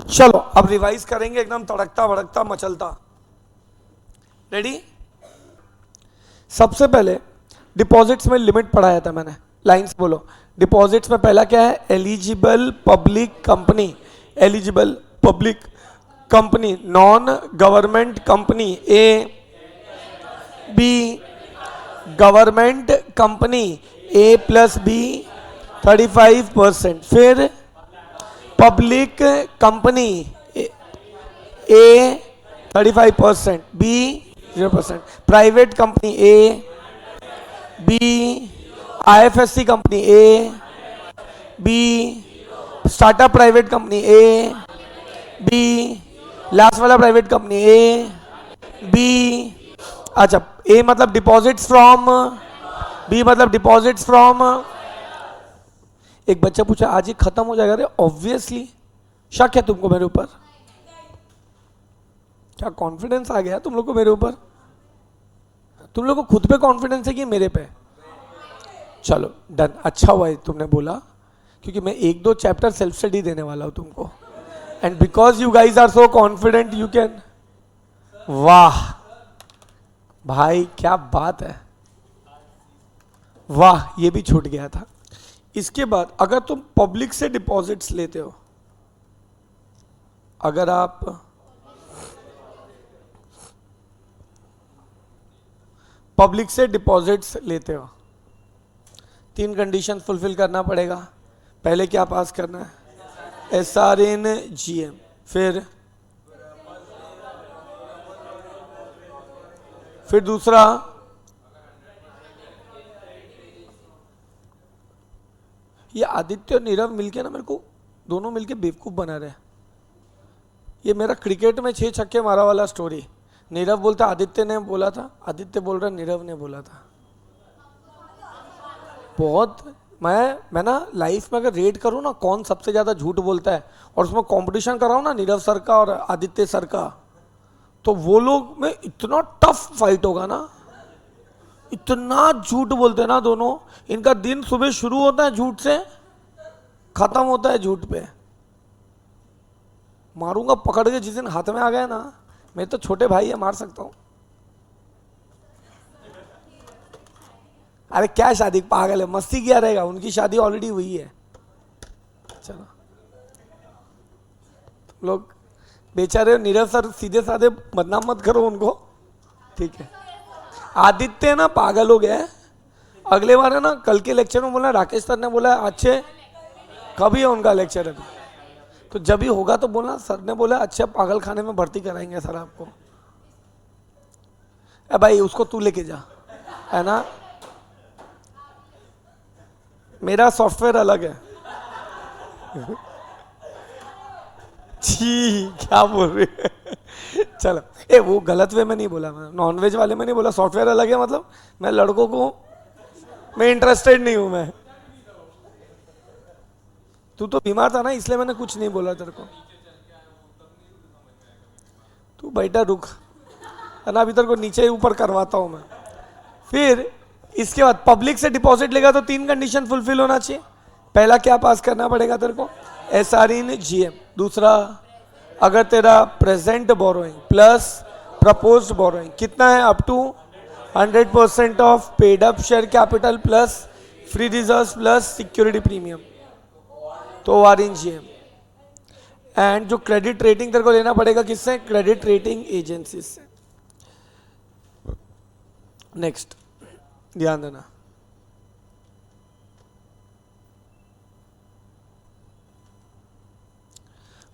चलो अब रिवाइज करेंगे एकदम तड़कता भड़कता मचलता। रेडी? सबसे पहले डिपॉजिट्स में लिमिट पढ़ाया था मैंने, लाइंस बोलो। डिपॉजिट्स में पहला क्या है? Eligible public company. Eligible public company, non government company A, B government company A plus B 35%, फिर public company A 35%, B 0%, private company A, B IFSC company A, B startup private company A, B last वाला private company A, B अच्छा A मतलब deposits from, B मतलब deposits from. एक बच्चा पूछा आज ये खत्म हो जाएगा? अरे ऑब्वियसली, शक है तुमको मेरे ऊपर? क्या कॉन्फिडेंस आ गया तुम लोग को मेरे ऊपर? तुम लोग को खुद पे कॉन्फिडेंस है कि मेरे पे? चलो डन, अच्छा हुआ तुमने बोला, क्योंकि मैं एक दो चैप्टर सेल्फ स्टडी देने वाला हूं तुमको। And because you guys are so confident you can. वाह भाई क्या बात है, वाह, ये भी छूट गया था। इसके बाद अगर तुम पब्लिक से डिपॉजिट्स लेते हो, अगर आप पब्लिक से डिपॉजिट्स लेते हो, 3 कंडीशन फुलफिल करना पड़ेगा। पहले क्या पास करना है? SRN GM, फिर दूसरा ये आदित्य और नीरव मिलके ना मेरे को दोनों मिलके बेवकूफ बना रहे। ये मेरा क्रिकेट में 6 छक्के मारा वाला स्टोरी। नीरव बोलता आदित्य ने बोला था, आदित्य बोल रहा नीरव ने बोला था। बहुत मैं ना लाइफ में अगर रेट करूं ना कौन सबसे ज्यादा झूठ बोलता है, और उसमें कंपटीशन कराऊं ना नीरव सर का और आदित्य सर का, तो वो लोग में इतना टफ फाइट होगा ना। इतना झूठ बोलते हैं ना दोनों। इनका दिन सुबह शुरू होता है झूठ से, खत्म होता है झूठ पे। मारूंगा पकड़ के, जिस दिन हाथ में आ गया ना, मैं तो छोटे भाई है मार सकता हूं। अरे क्या शादी, पागल है, मस्ती किया रहेगा, उनकी शादी ऑलरेडी हुई है। चलो लोग बेचारे नीरज सर सीधे साधे बदनाम मत करो उनको, ठीक है। आदित्य ना पागल हो गया है। अगले बार है ना, कल के लेक्चर में बोला राकेश सर ने बोला अच्छे, कभी है उनका लेक्चर अभी, तो जब भी होगा तो बोलना सर ने बोला अच्छे पागल खाने में भर्ती कराएंगे सर आपको। ए भाई उसको तू लेके जा, है ना, मेरा सॉफ्टवेयर अलग है। छी क्या बोल रहे हैं? चलो ए वो गलत वे में नहीं बोला, मैं नॉनवेज वाले में नहीं बोला, सॉफ्टवेयर अलग है मतलब मैं लड़कों को मैं इंटरेस्टेड नहीं हूं मैं। तू तो बीमार था ना इसलिए मैंने कुछ नहीं बोला तेरे को। तू बैठा रुक, है ना, अभी तेरे को नीचे ऊपर करवाता हूं मैं। फिर इसके बाद पब्लिक से डिपॉजिट लेगा तो 3 कंडीशन फुलफिल होना चाहिए। पहला क्या पास करना पड़ेगा तेरे को? SRN GM। दूसरा, अगर तेरा present borrowing plus proposed borrowing कितना है, up to 100% of paid up share capital plus free reserve plus security premium, तो RN GM। एंड जो क्रेडिट रेटिंग तेरे को लेना पड़ेगा किससे? क्रेडिट रेटिंग एजेंसी से। नेक्स्ट ध्यान देना,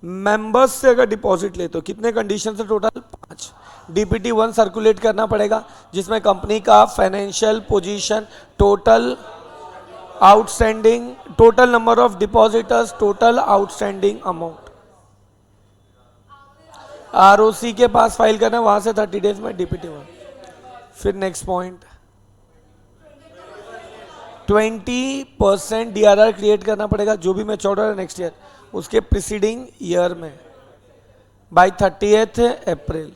मेंबर्स से अगर डिपॉजिट लेते हो कितने कंडीशन से? टोटल 5। DPT 1 सर्कुलेट करना पड़ेगा जिसमें कंपनी का financial position, total outstanding, total number of depositors, total outstanding amount. ROC के पास फाइल करना है, वहां से 30 डेज में DPT 1। फिर नेक्स्ट पॉइंट 20% DRR क्रिएट करना पड़ेगा, जो भी मैच्योर है नेक्स्ट ईयर उसके प्रीसीडिंग ईयर में बाय 30th अप्रैल।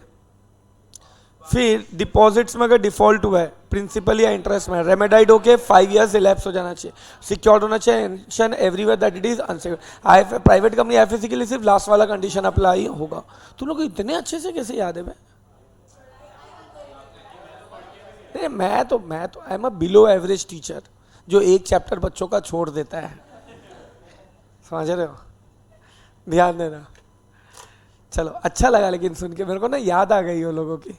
फिर डिपॉजिट्स में अगर डिफॉल्ट हुआ है प्रिंसिपल या इंटरेस्ट में, रेमेडाइड होके 5 इयर्स इलेप्स हो जाना चाहिए, सिक्योर्ड होना चाहिए everywhere that it is unsecured. I private company IFSC के लिए सिर्फ लास्ट वाला कंडीशन अप्लाई होगा। तुम लोग को इतने अच्छे से कैसे याद है भाई? मैं तो I am a below average teacher जो एक चैप्टर बच्चों का छोड़ देता है, समझ रहे हो? ध्यान देना। चलो अच्छा लगा लेकिन सुन के मेरे को ना याद आ गई वो लोगों की,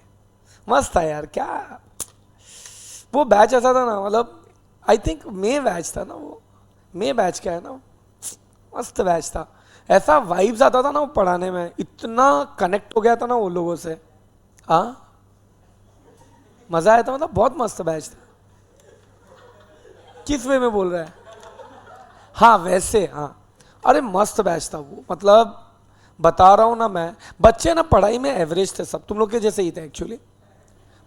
मस्त था यार। क्या वो बैच ऐसा था ना, मतलब आई थिंक मे बैच था ना वो, मे बैच का है ना, मस्त बैच था। ऐसा वाइब्स आता था ना वो पढ़ाने में, इतना कनेक्ट हो गया था ना वो लोगों से। हाँ मजा आया था, मतलब बहुत मस्त बैच था। किस वे में बोल रहा है? हाँ वैसे हाँ, अरे मस्त बैच था वो, मतलब बता रहा हूँ ना मैं, बच्चे ना पढ़ाई में एवरेज थे सब, तुम लोग के जैसे ही थे एक्चुअली।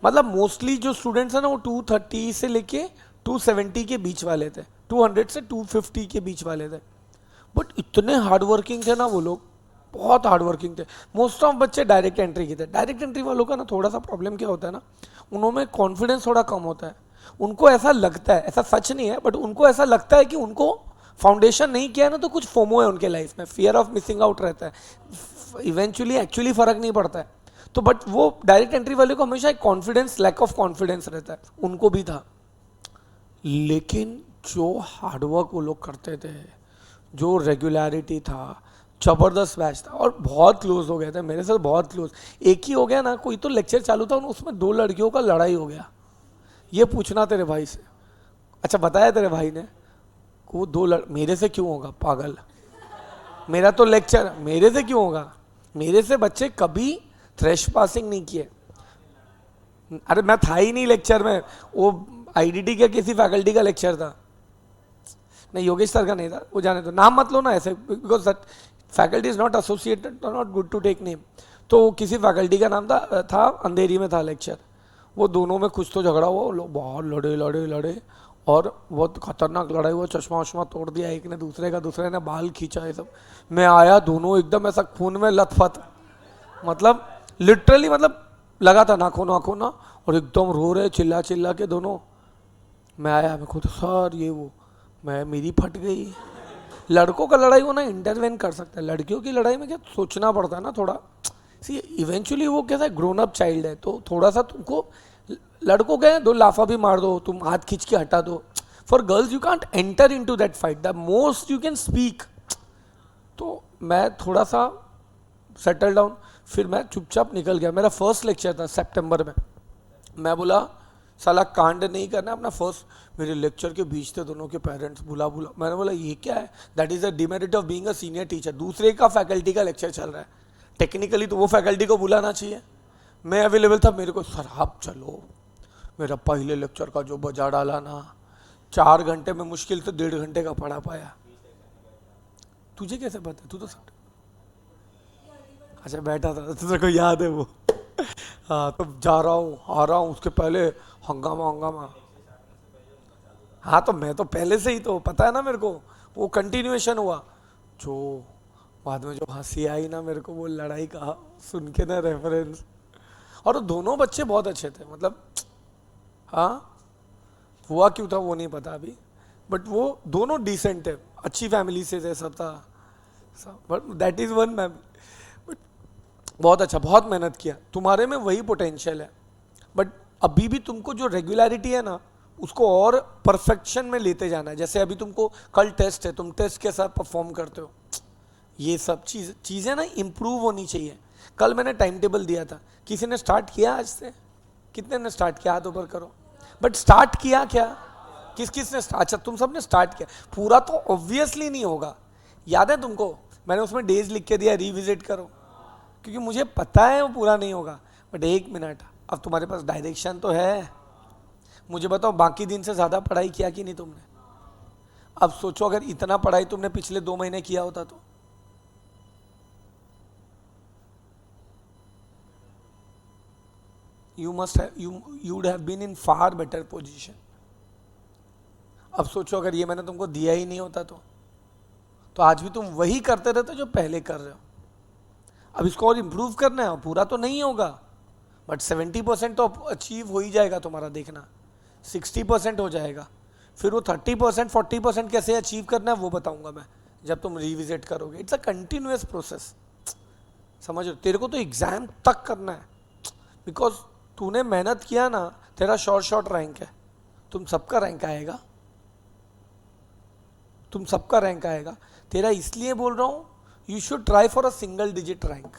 मतलब मोस्टली जो स्टूडेंट्स हैं ना वो 230 से लेके 270 के बीच वाले थे, 200 से 250 के बीच वाले थे। बट इतने हार्ड वर्किंग थे ना वो लोग, बहुत हार्ड वर्किंग थे। मोस्ट ऑफ बच्चे डायरेक्ट एंट्री के थे। डायरेक्ट एंट्री वालों का ना थोड़ा सा प्रॉब्लम क्या होता है ना, उनमें कॉन्फिडेंस थोड़ा कम होता है। उनको ऐसा लगता है, ऐसा सच नहीं है बट उनको ऐसा लगता है कि उनको फाउंडेशन नहीं किया है ना तो कुछ फोमो है उनके लाइफ में, फियर ऑफ मिसिंग आउट रहता है। इवेंचुअली एक्चुअली फर्क नहीं पड़ता है। तो बट वो डायरेक्ट एंट्री वाले को हमेशा एक कॉन्फिडेंस, लैक ऑफ कॉन्फिडेंस रहता है, उनको भी था। लेकिन जो हार्डवर्क वो लोग करते थे, जो रेगुलरिटी था, जबरदस्त बैच था। और बहुत क्लोज हो गए थे मेरे साथ, बहुत क्लोज। एक ही हो गया ना, कोई तो लेक्चर चालू था उसमें 2 लड़कियों का लड़ाई हो गया। ये पूछना तेरे भाई से। अच्छा बताया तेरे भाई ने को मेरे से क्यों होगा पागल? मेरा तो लेक्चर, मेरे से क्यों होगा? मेरे से बच्चे कभी थ्रेश पासिंग नहीं किए। अरे मैं था ही नहीं लेक्चर में, वो आईडीटी के किसी फैकल्टी का लेक्चर था। नहीं योगेश सर का नहीं था, वो जाने दो, नाम मत लो ना ऐसे, because faculty is not associated, not good to take name. तो किसी फैकल्टी का नाम था अंधेरी में था लेक्चर। वो दोनों में कुछ तो झगड़ा हुआ, वो लोग बहुत लड़े और बहुत खतरनाक लड़ाई हुआ, चश्मा वश्मा तोड़ दिया एक ने दूसरे का, दूसरे ने बाल खींचा, ये सब। मैं आया, दोनों एकदम ऐसा खून में लथपथ, मतलब लिटरली, मतलब लगा था नाखो ना, और एकदम रो रहे चिल्ला चिल्ला के दोनों। मैं आया, मैं खुद सर ये वो, मैं मेरी फट गई। लड़कों का लड़ाई वो ना इंटरवेन कर सकता है, लड़कियों की लड़ाई में क्या सोचना पड़ता है ना थोड़ा। सी इवेंचुअली वो कैसा ग्रोन अप चाइल्ड है, तो थोड़ा सा तुमको, लड़कों के 2 लाफा भी मार दो, तुम हाथ खींच के हटा दो। For girls you can't enter into that fight, the most you can speak. तो मैं थोड़ा सा सेटल डाउन, फिर मैं चुपचाप निकल गया। मेरा फर्स्ट लेक्चर था सितंबर में। मैं बोला साला कांड नहीं करना अपना फर्स्ट। मेरे लेक्चर के बीच थे दोनों के पेरेंट्स, बुला मैंने बोला ये क्या है? That is the demerit of being a senior teacher. दूसरे का फैकल्टी का लेक्चर चल रहा है, टेक्निकली तो वो फैकल्टी को बुलाना चाहिए। मैं अवेलेबल था, मेरे को सर आप चलो। मेरा पहले लेक्चर का जो बजा डाला ना, 4 घंटे में मुश्किल से 1.5 घंटे का पढ़ा पाया। तुझे कैसे पता? तू तो सब अच्छा बैठा था, तुझे को याद है वो। हाँ तो जा रहा हूँ आ रहा हूँ, उसके पहले हंगामा। हाँ तो मैं तो पहले से ही, तो पता है ना मेरे को, वो कंटिन्यूएशन हुआ। जो बाद में जो हंसी आई ना मेरे को वो लड़ाई का सुन के ना, रेफरेंस। और दोनों बच्चे बहुत अच्छे थे, मतलब हाँ हुआ क्यों था वो नहीं पता अभी, बट वो दोनों डिसेंट थे, अच्छी फैमिली से थे, सब था। But that is one ma'am, but बहुत अच्छा, बहुत मेहनत किया। तुम्हारे में वही पोटेंशियल है, बट अभी भी तुमको जो रेगुलरिटी है ना उसको और परफेक्शन में लेते जाना है। जैसे अभी तुमको कल टेस्ट है, तुम टेस्ट के साथ परफॉर्म करते हो, ये सब चीज़ें ना इम्प्रूव होनी चाहिए। कल मैंने टाइम टेबल दिया था, किसी ने स्टार्ट किया आज से? कितने ने स्टार्ट किया? हाथ ऊपर करो। बट स्टार्ट किया क्या? किस ने? अच्छा तुम सब ने स्टार्ट किया, पूरा तो ऑब्वियसली नहीं होगा। याद है तुमको मैंने उसमें डेज लिख के दिया, रिविजिट करो, क्योंकि मुझे पता है वो पूरा नहीं होगा। बट 1 मिनट, अब तुम्हारे पास डायरेक्शन तो है। मुझे बताओ बाकी दिन से ज़्यादा पढ़ाई किया कि नहीं तुमने? अब सोचो अगर इतना पढ़ाई तुमने पिछले 2 महीने किया होता तो। you would have been in far better position। अब सोचो अगर ये मैंने तुमको दिया ही नहीं होता तो आज भी तुम वही करते रहते जो पहले कर रहे हो। अब इसको और इम्प्रूव करना है, पूरा तो नहीं होगा, बट 70% तो अचीव हो ही जाएगा तुम्हारा, देखना 60% हो जाएगा। फिर वो 30% 40% कैसे अचीव करना है वो बताऊंगा मैं जब तुम रिविजिट करोगे। इट्स अ कंटिन्यूअस प्रोसेस, समझ रहे हो? तेरे को तो एग्जाम तक करना है, बिकॉज तूने मेहनत किया ना, तेरा शॉर्ट रैंक है, तुम सबका रैंक आएगा, तुम सबका रैंक आएगा। तेरा इसलिए बोल रहा हूं, you should try for a single digit rank.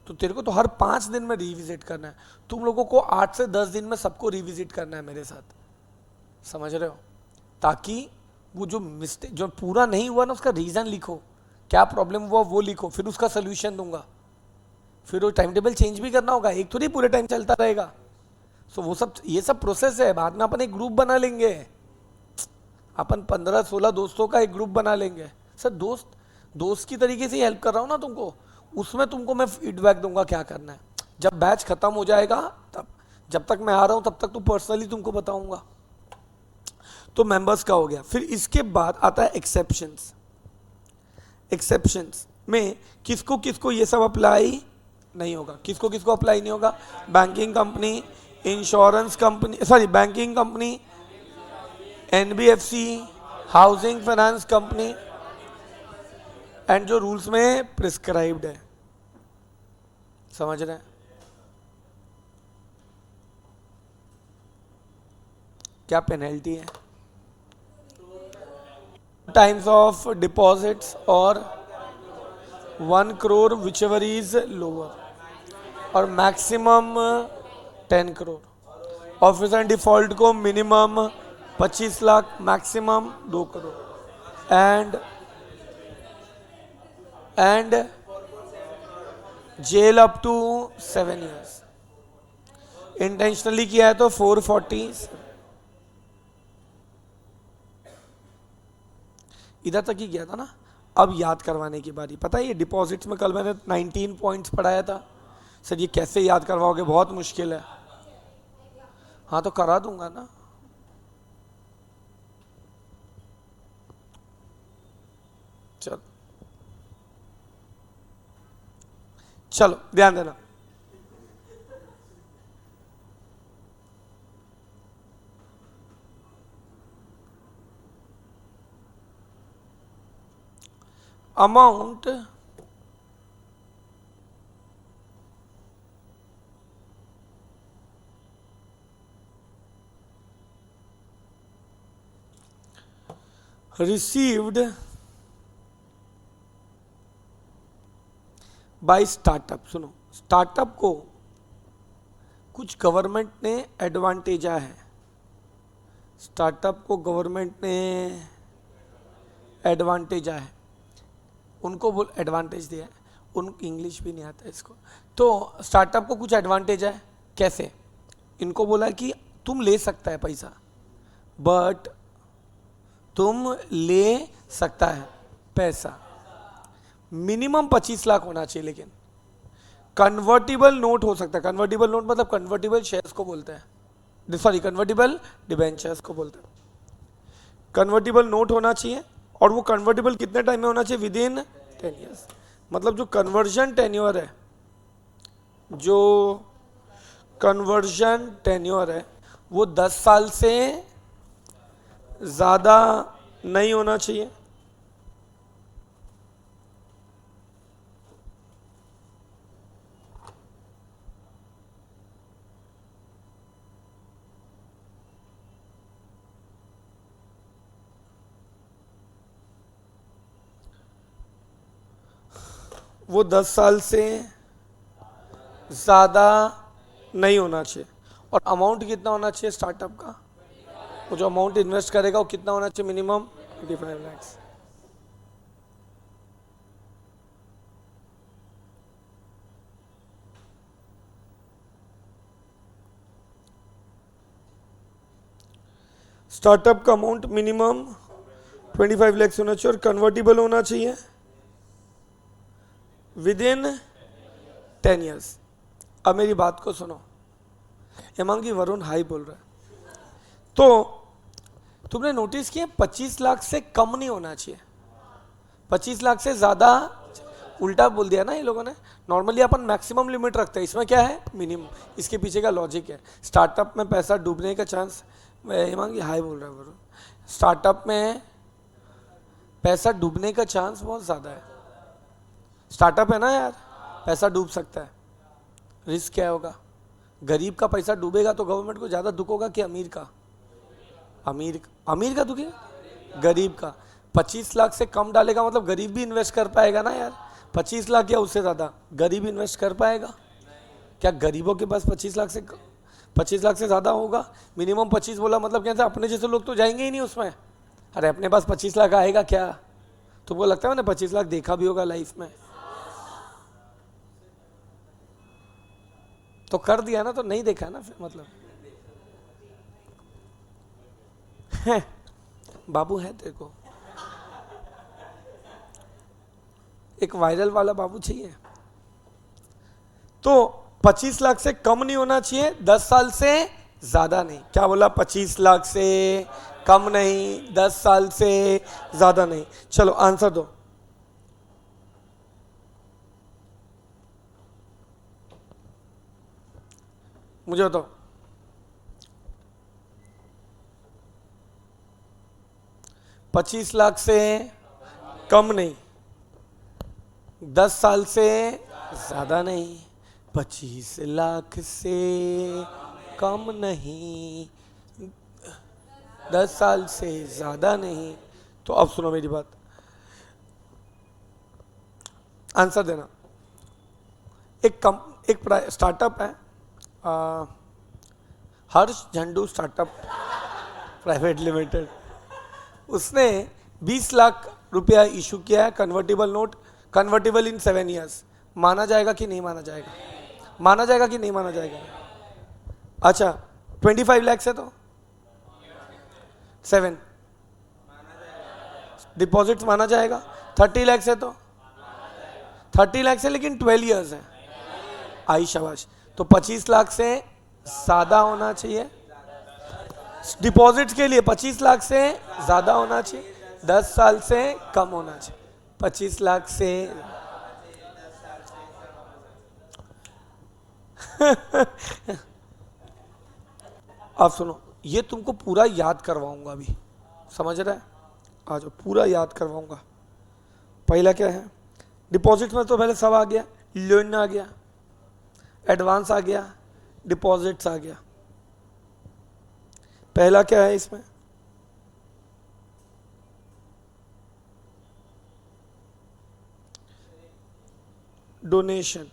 तो तेरे को तो हर 5 दिन में रिविजिट करना है, तुम लोगों को 8 से 10 दिन में सबको रिविजिट करना है मेरे साथ, समझ रहे हो? ताकि वो जो मिस्टेक जो पूरा नहीं हुआ ना, उसका रीजन लिखो, क्या प्रॉब्लम हुआ वो लिखो, फिर उसका सोल्यूशन दूंगा। फिर वो टाइम टेबल चेंज भी करना होगा, एक थोड़ी पूरे टाइम चलता रहेगा। सो वो सब, ये सब प्रोसेस है। बाद में अपन एक ग्रुप बना लेंगे, अपन 15-16 दोस्तों का एक ग्रुप बना लेंगे। सर दोस्त की तरीके से हेल्प कर रहा हूँ ना तुमको, उसमें तुमको मैं फीडबैक दूंगा क्या करना है। जब बैच खत्म हो जाएगा तब, जब तक मैं आ रहा हूँ तब तक तो पर्सनली तुमको बताऊंगा। तो मेंबर्स का हो गया। फिर इसके बाद आता है एक्सेप्शंस। एक्सेप्शंस में किसको किसको ये सब अप्लाई नहीं होगा, किसको किसको अप्लाई नहीं होगा? Banking company, insurance company, sorry banking company, NBFC, housing finance company, and जो रूल्स में प्रिस्क्राइब्ड है, समझ रहे हैं? क्या पेनल्टी है? टाइम्स ऑफ डिपॉजिट्स और 1 crore whichever is lower, और मैक्सिमम 10 crore। ऑफिसर डिफॉल्ट को minimum 25 lakh, maximum 2 crore, and jail up to 7 years। Intentionally किया है तो 440। इधर तक ही गया था ना। अब याद करवाने की बारी। पता है ये डिपॉजिट्स में कल मैंने 19 पॉइंट्स पढ़ाया था। सर ये कैसे याद करवाओगे, बहुत मुश्किल है। हाँ तो करा दूंगा ना। चलो चलो ध्यान देना। Amount received by startup. सुनो, स्टार्टअप को कुछ गवर्नमेंट ने एडवांटेजा है, स्टार्टअप को गवर्नमेंट ने एडवांटेजा है, उनको बोल एडवांटेज दिया है, उन इंग्लिश भी नहीं आता इसको। तो स्टार्टअप को कुछ एडवांटेज है। कैसे? इनको बोला कि तुम ले सकता है पैसा, बट तुम ले सकता है पैसा, मिनिमम 25 लाख होना चाहिए, लेकिन कन्वर्टिबल नोट हो सकता है। कन्वर्टिबल नोट मतलब कन्वर्टिबल शेयर्स को बोलते हैं, सॉरी कन्वर्टिबल डिबेंचर्स को बोलते हैं। कन्वर्टिबल नोट होना चाहिए, और वो कन्वर्टेबल कितने टाइम में होना चाहिए? With in 10 years। मतलब जो कन्वर्जन टेन्योर है, जो कन्वर्जन टेन्योर है वो 10 साल से ज़्यादा नहीं होना चाहिए। वो 10 साल से ज़्यादा नहीं होना चाहिए। और अमाउंट कितना होना चाहिए स्टार्टअप का? वो जो अमाउंट इन्वेस्ट करेगा वो कितना होना चाहिए? Minimum 25 lakhs। स्टार्टअप का अमाउंट मिनिमम 25 lakhs होना चाहिए और कन्वर्टिबल होना चाहिए विद इन 10 years। अब मेरी बात को सुनो, हेमांगी वरुण हाई बोल रहा है। तो तुमने नोटिस किया 25 लाख से कम नहीं होना चाहिए, 25 लाख से ज्यादा। उल्टा बोल दिया ना ये लोगों ने। नॉर्मली अपन मैक्सिमम लिमिट रखते हैं, इसमें क्या है मिनिमम। इसके पीछे का लॉजिक है। स्टार्टअप में पैसा डूबने का चांस, हेमांगी हाई बोल रहा है बरो, स्टार्टअप में पैसा डूबने का चांस बहुत ज़्यादा है। स्टार्टअप है ना यार, पैसा डूब सकता है। रिस्क क्या होगा? गरीब का पैसा डूबेगा तो गवर्नमेंट को ज़्यादा दुख होगा कि अमीर का? अमीर का दुखेगा, गरीब का। 25 लाख से कम डालेगा मतलब गरीब भी इन्वेस्ट कर पाएगा ना यार। 25 लाख या उससे ज़्यादा गरीब इन्वेस्ट कर पाएगा क्या? गरीबों के पास 25 लाख से ज़्यादा होगा। मिनिमम 25 बोला मतलब कैसे? अपने जैसे लोग तो जाएंगे ही नहीं उसमें। अरे अपने पास 25 लाख आएगा क्या? तुमको लगता है मैंने 25 लाख देखा भी होगा लाइफ में? तो कर दिया ना, तो नहीं देखा ना फिर मतलब है। बाबू है तेरे को एक वायरल वाला बाबू चाहिए तो 25 लाख से कम नहीं होना चाहिए, 10 साल से ज्यादा नहीं। क्या बोला? 25 लाख से कम नहीं, 10 साल से ज्यादा नहीं। चलो आंसर दो। मुझे बताओ। पच्चीस लाख से कम नहीं, 10 साल से ज्यादा नहीं, 25 लाख से कम नहीं, 10 साल से ज्यादा नहीं। तो अब सुनो मेरी बात, आंसर देना। एक स्टार्टअप है, हर्ष झंडू स्टार्टअप प्राइवेट लिमिटेड, उसने 20 लाख रुपया इशू किया है कन्वर्टेबल नोट, कन्वर्टेबल इन 7 ईयर्स। माना जाएगा कि नहीं माना जाएगा? माना जाएगा कि नहीं माना जाएगा? अच्छा 25 लाख से तो 7 डिपॉजिट माना जाएगा। 30 लाख से तो 30 लाख से, लेकिन 12 ईयर्स है। आई शाबाश। तो 25 लाख से ज्यादा होना चाहिए डिपॉजिट के लिए, 25 लाख से ज्यादा होना चाहिए, 10 साल से कम होना चाहिए। 25 लाख से आप सुनो, ये तुमको पूरा याद करवाऊंगा अभी, समझ रहा है? आज पूरा याद करवाऊंगा। पहला क्या है? डिपॉजिट में तो पहले सब आ गया, लोन आ गया, एडवांस आ गया, डिपॉजिट्स आ गया। पहला क्या है इसमें? डोनेशन।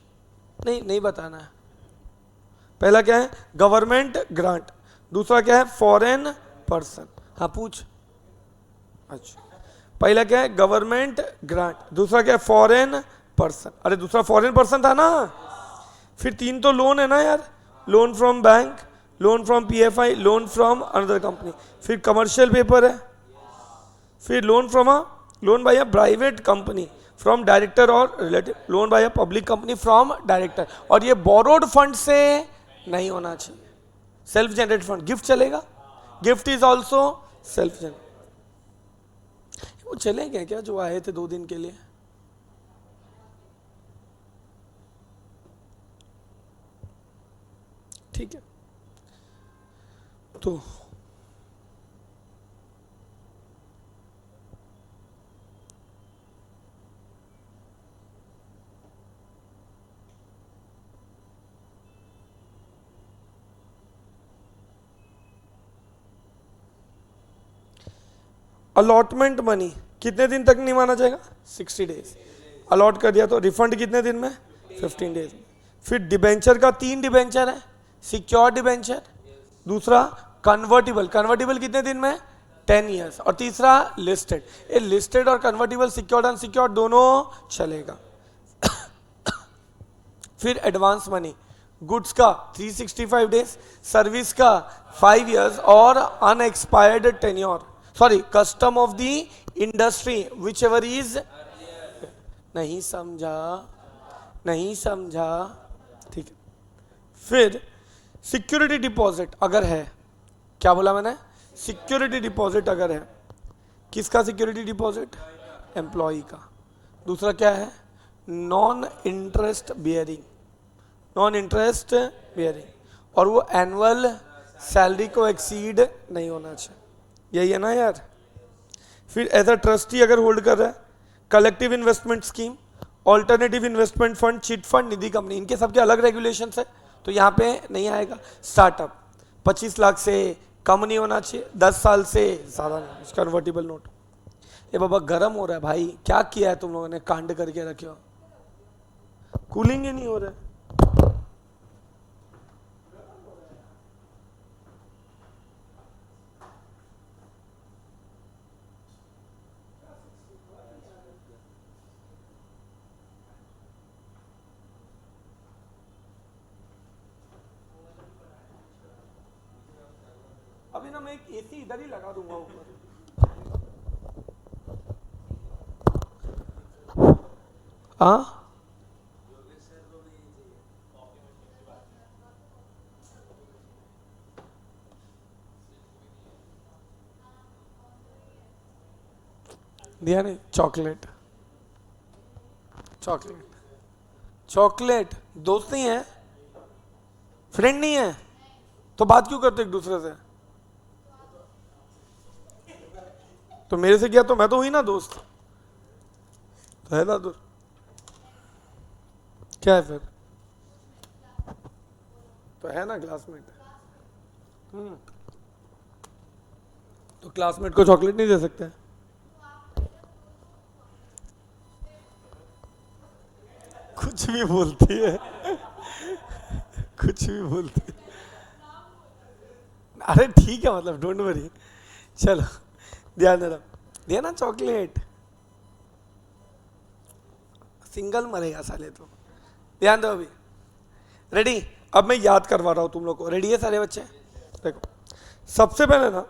नहीं बताना है। पहला क्या है? Government grant. दूसरा क्या है? Foreign person. हाँ पूछ। अच्छा पहला क्या है? Government grant. दूसरा क्या है? Foreign person. अरे दूसरा फॉरेन पर्सन था ना। फिर 3 तो लोन है ना यार, loan from bank, loan from PFI, loan from another company. फिर कमर्शियल पेपर है, फिर loan by a private company from director और relative, loan by a public company from director. और ये बोरोड फंड से नहीं होना चाहिए, सेल्फ जनरेटेड फंड। गिफ्ट चलेगा? Gift is also self generated. वो चले गए क्या जो आए थे 2 दिन के लिए? ठीक है तो अलॉटमेंट मनी कितने दिन तक नहीं माना जाएगा? 60 डेज। अलॉट कर दिया तो रिफंड कितने दिन में? 15 डेज में। फिर डिबेंचर का 3 डिबेंचर है, सिक्योर डिबेंचर, दूसरा कन्वर्टिबल। कन्वर्टिबल कितने दिन में? 10 ईयर्स। और तीसरा लिस्टेड। ये लिस्टेड और कन्वर्टिबल, सिक्योर्ड अनसिक्योर्ड दोनों चलेगा। फिर एडवांस मनी, गुड्स का 365 डेज, सर्विस का 5 ईयर्स और unexpired tenure, sorry custom of the industry which ever is. नहीं समझा ठीक है। फिर सिक्योरिटी डिपॉजिट अगर है, क्या बोला मैंने? सिक्योरिटी डिपॉजिट अगर है, किसका सिक्योरिटी डिपॉजिट? एम्प्लॉय का। दूसरा क्या है? Non interest bearing, non interest bearing, और वो एनुअल सैलरी को एक्सीड नहीं होना चाहिए, यही है ना यार। फिर एज अ ट्रस्टी अगर होल्ड कर रहा है, collective investment scheme, alternative investment fund, chit fund, nidhi company, इनके सबके अलग रेगुलेशंस है, तो यहाँ पे नहीं आएगा। स्टार्टअप 25 लाख से कम नहीं होना चाहिए, 10 साल से ज़्यादा नहीं, कन्वर्टिबल नोट। ये बाबा गर्म हो रहा है भाई, क्या किया है तुम लोगों ने, कांड करके रखे हो, कूलिंग ही नहीं हो रहा है। अभी ना मैं एक एसी इधर ही लगा दूंगा ऊपर। हाँ दिया नहीं, चॉकलेट चॉकलेट चॉकलेट, दोस्त नहीं है, फ्रेंड नहीं है, तो बात क्यों करते एक दूसरे से? तो मेरे से किया तो मैं तो हुई ना दोस्त, तो है ना दोस्त, क्या है फिर, तो है ना क्लासमेट। तो क्लासमेट को चॉकलेट नहीं दे सकते? कुछ भी बोलती है, कुछ भी बोलती है। अरे ठीक है, मतलब डोंट वरी, चलो ध्यान देना, दिया ना चॉकलेट, सिंगल मरेगा साले तो, ध्यान दो अभी। रेडी? अब मैं याद करवा रहा हूं तुम लोग को, रेडी है सारे बच्चे? देखो सबसे पहले ना,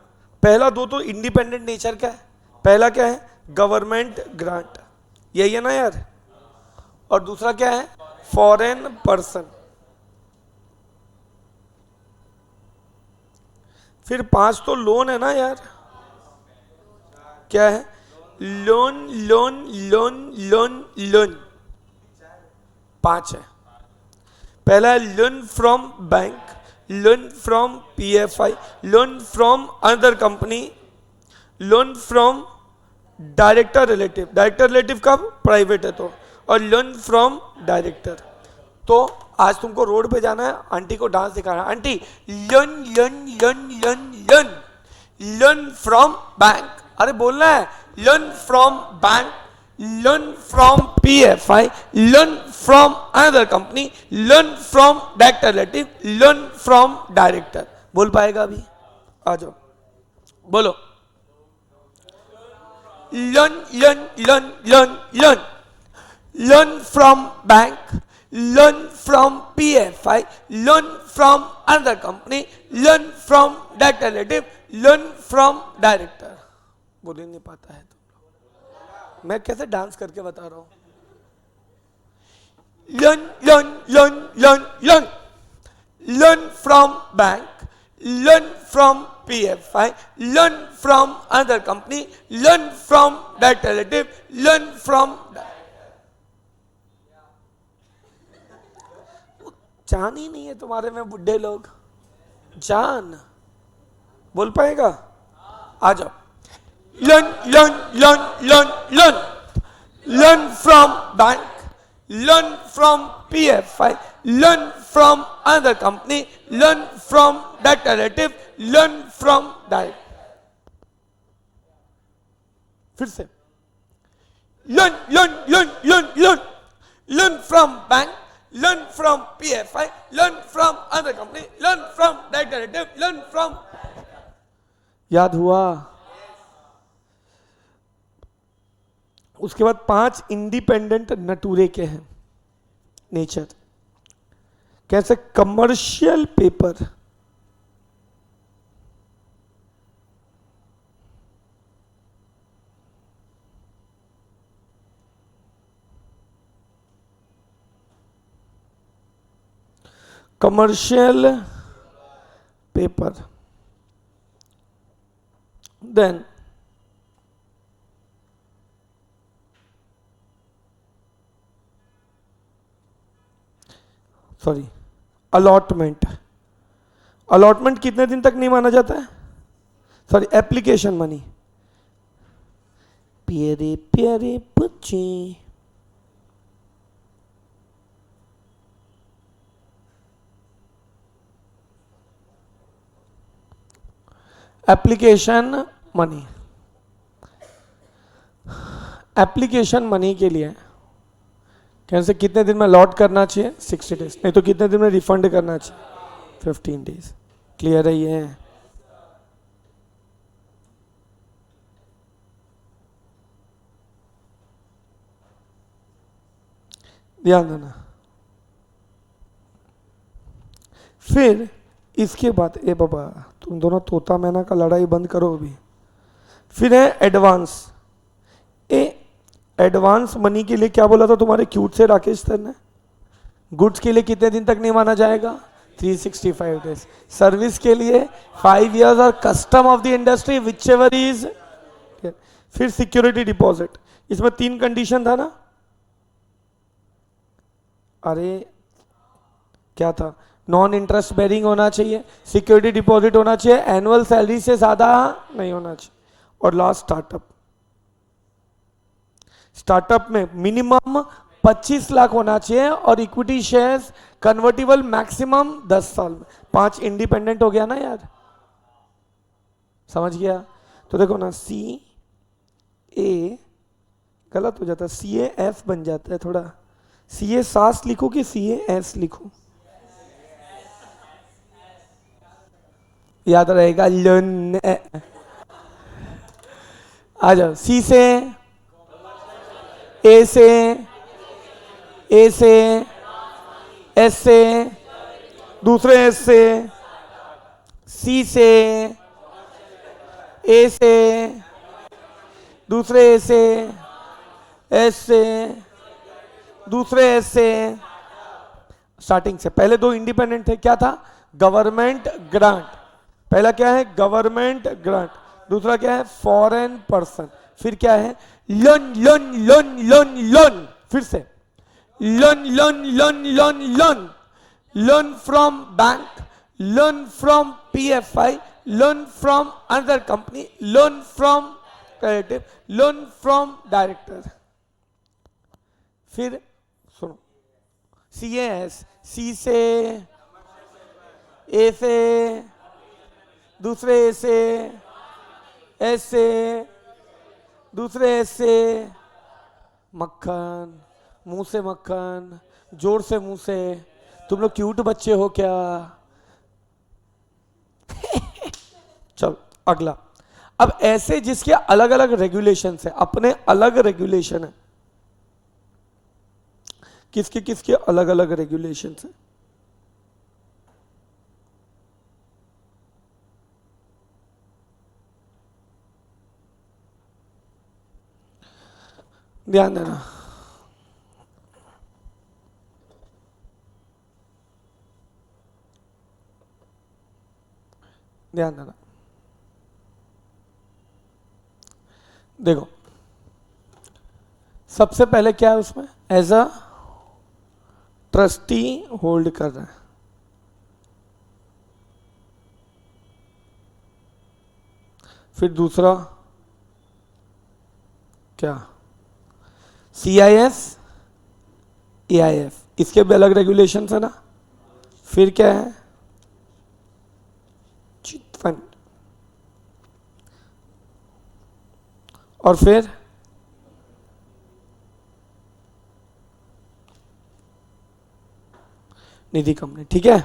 पहला दो तो इंडिपेंडेंट नेचर का है, पहला क्या है, गवर्नमेंट ग्रांट, यही है ना यार, और दूसरा क्या है, फॉरेन पर्सन। फिर 5 तो लोन है ना यार, क्या है, loan loan loan loan loan, 5 है। पहला है loan from bank, loan from PFI, loan from other company, loan from director relative, director relative कब, प्राइवेट है तो, और लोन फ्रॉम डायरेक्टर। तो आज तुमको रोड पे जाना है, आंटी को डांस दिखाना है, aunty loan loan loan loan loan, loan from bank, अरे बोलना है, loan from bank, loan from PFI, loan from another company, loan from director relative, loan from director. बोल पाएगा अभी? आ जाओ बोलो, loan loan loan loan loan, loan from bank, loan from PFI, loan from another company, loan from director relative, loan from director. बोल ही नहीं पाता है तो मैं कैसे डांस करके बता रहा हूं। Loan loan loan loan loan, loan from bank, loan from PFI, loan from other company, loan from director relative, loan from, जान ही नहीं है तुम्हारे में बुढ़े लोग, जान बोल पाएगा? आ जाओ, loan loan loan loan loan, loan from bank, loan from PFI, loan from other company, loan from director relative, loan from direct. फिर से, loan loan loan loan loan, loan from bank, loan from PFI, loan from other company, loan from director relative, loan from, याद हुआ? उसके बाद 5 independent नटूरे के हैं nature, कैसे, commercial paper, commercial paper, then sorry, allotment. Allotment कितने दिन तक नहीं माना जाता है? Sorry, application money. प्यारे प्यारे बच्चे, एप्लीकेशन मनी। एप्लीकेशन मनी के लिए कैसे कितने दिन में लॉट करना चाहिए? 60 डेज, नहीं तो कितने दिन में रिफंड करना चाहिए? 15 डेज। क्लियर है ये? ध्यान देना। फिर इसके बाद, ए बाबा तुम दोनों तोता मैना का लड़ाई बंद करो अभी। फिर है एडवांस। एडवांस मनी के लिए क्या बोला था तुम्हारे क्यूट से राकेश सर ने? गुड्स के लिए कितने दिन तक नहीं माना जाएगा? 365 डेज। सर्विस के लिए 5 years और custom of the industry which ever is. फिर सिक्योरिटी डिपॉजिट, इसमें 3 कंडीशन था ना? अरे क्या था? नॉन इंटरेस्ट बेरिंग होना चाहिए, सिक्योरिटी डिपॉजिट होना चाहिए, एनुअल सैलरी से ज्यादा नहीं होना चाहिए, और लास्ट स्टार्टअप। स्टार्टअप में मिनिमम 25 लाख होना चाहिए और इक्विटी शेयर्स कन्वर्टेबल मैक्सिमम 10 साल में। 5 इंडिपेंडेंट हो गया ना यार, समझ गया? तो देखो ना, सी ए गलत हो जाता है, सी ए एफ बन जाता है थोड़ा। सी ए सास लिखो कि सी ए एस लिखो? याद रहेगा। लोन आ जाओ। सी से, ए से, ए से, एस से, दूसरे एस से, सी से, ए से, दूसरे ए से, एस से, दूसरे एस से। स्टार्टिंग से पहले 2 इंडिपेंडेंट थे, क्या था? Government grant. पहला क्या है? Government grant. दूसरा क्या है? Foreign person. फिर क्या है? Loan loan loan loan loan. फिर से loan loan loan loan loan. Loan from bank, loan from PFI, loan from another company, loan from credit, loan from director. फिर सुनो, सी एस, सी से, ए से, दूसरे ए से, एस से, दूसरे एस से। मक्खन, मुंह से मक्खन, जोर से मुंह से। तुम लोग क्यूट बच्चे हो क्या? चलो अगला। अब ऐसे जिसके अलग अलग रेगुलेशन है, अपने अलग रेगुलेशन है। किसके किसके अलग अलग रेगुलेशन है? ध्यान देना। ध्यान देना। देखो, सबसे पहले क्या है उसमें? एज अ ट्रस्टी होल्ड कर रहा है। फिर दूसरा क्या? CIS, AIF, इसके भी अलग रेगुलेशंस है ना? फिर क्या है? Chit fund. और फिर निधि कंपनी। ठीक है,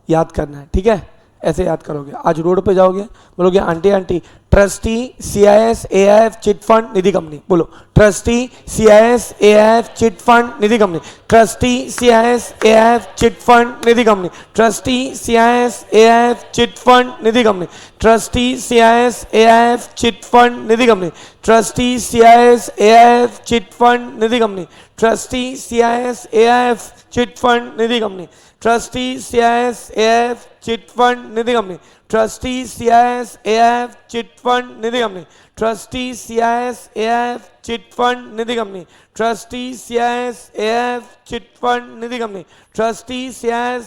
याद करना है। ठीक है, ऐसे याद करोगे। आज रोड पे जाओगे, बोलोगे aunty aunty, trustee, CIS, AIF, chit fund, nidhi company. बोलो, trustee, CIS, AIF, chit fund, nidhi company. Trustee, CIS, AIF, chit fund, nidhi company. Trustee, CIS, AIF, chit fund, nidhi company. Trustee, CIS, AIF, chit fund, nidhi company. Trustee, CIS, AIF, chit fund, nidhi company. Trustee, CIS, AIF, chit fund, nidhi company. Trustee, CIS, AIF, chit fund, nidhi company. Trustee, CIS, AIF, chit fund, nidhi company. Trustee CIS AIF chit fund nidhi company, trustee CIS AIF chit fund nidhi company, trustee CIS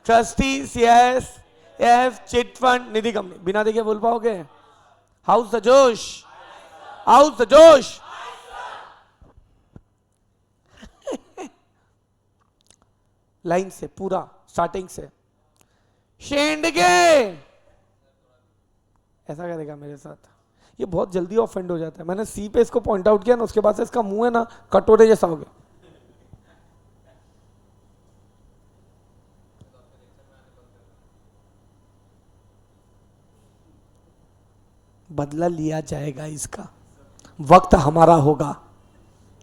trustee CIS AIF chit fund nidhi company. बिना देखे बोल पाओगे? How's the josh, how's the josh. Line से पूरा starting से शेंडगे ऐसा करेगा मेरे साथ, ये बहुत जल्दी ऑफेंड हो जाता है। मैंने सी पे इसको पॉइंट आउट किया ना, उसके बाद से इसका मुंह है ना कटोरे जैसा हो गया। बदला लिया जाएगा इसका, वक्त हमारा होगा,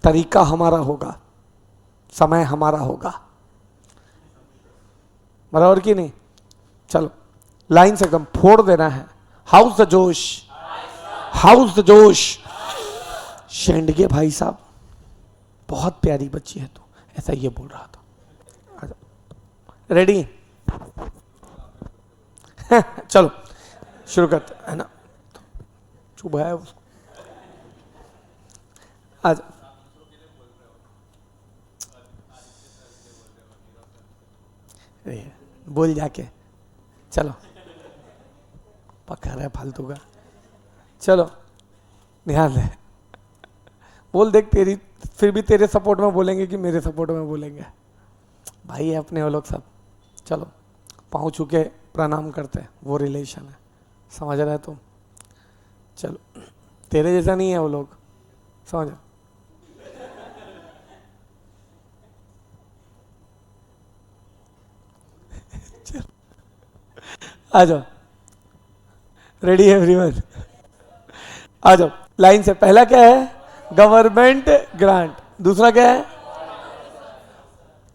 तरीका हमारा होगा, समय हमारा होगा, बराबर की नहीं? चलो लाइन से एकदम फोड़ देना है। House the josh, how's the जोश। शेंडगे भाई साहब बहुत प्यारी बच्ची है तू, ऐसा ये बोल रहा था। रेडी? चलो शुरू करते है ना, चुप है उसको। आज बोल जाके, चलो पक्का रहा फालतू का। चलो ध्यान दे, बोल देख, तेरी फिर भी तेरे सपोर्ट में बोलेंगे कि मेरे सपोर्ट में बोलेंगे? भाई है अपने वो लोग सब। चलो पाँव छू के प्रणाम करते हैं, वो रिलेशन है, समझ रहा है तुम? चलो तेरे जैसा नहीं है वो लोग, समझ? आ जाओ, रेडी एवरीवन? आ जाओ लाइन से। पहला क्या है? Government grant. दूसरा क्या है?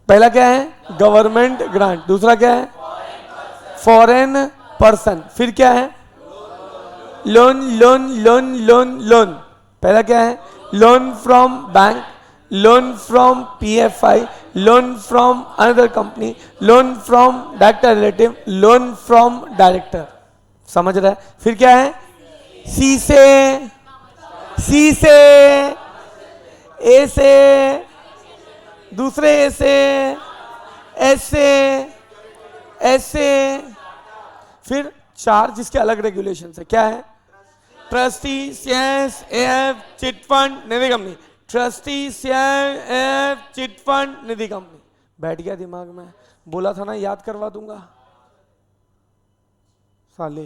पहला क्या है? Government grant. दूसरा क्या है? Foreign person. फिर क्या है? Loan loan loan loan loan. पहला क्या है? Loan from bank, loan from PFI, loan from another company, loan from director relative, loan from director. समझ रहा है? फिर क्या है? सी से, सी से, ए से, दूसरे ए से, एस से, एस से। फिर चार जिसके अलग रेगुलेशन है। क्या है? Trustee CIS AIF chit fund nidhi company, trustee CIS AIF chit fund nidhi company. बैठ गया दिमाग में? बोला था ना याद करवा दूंगा साले।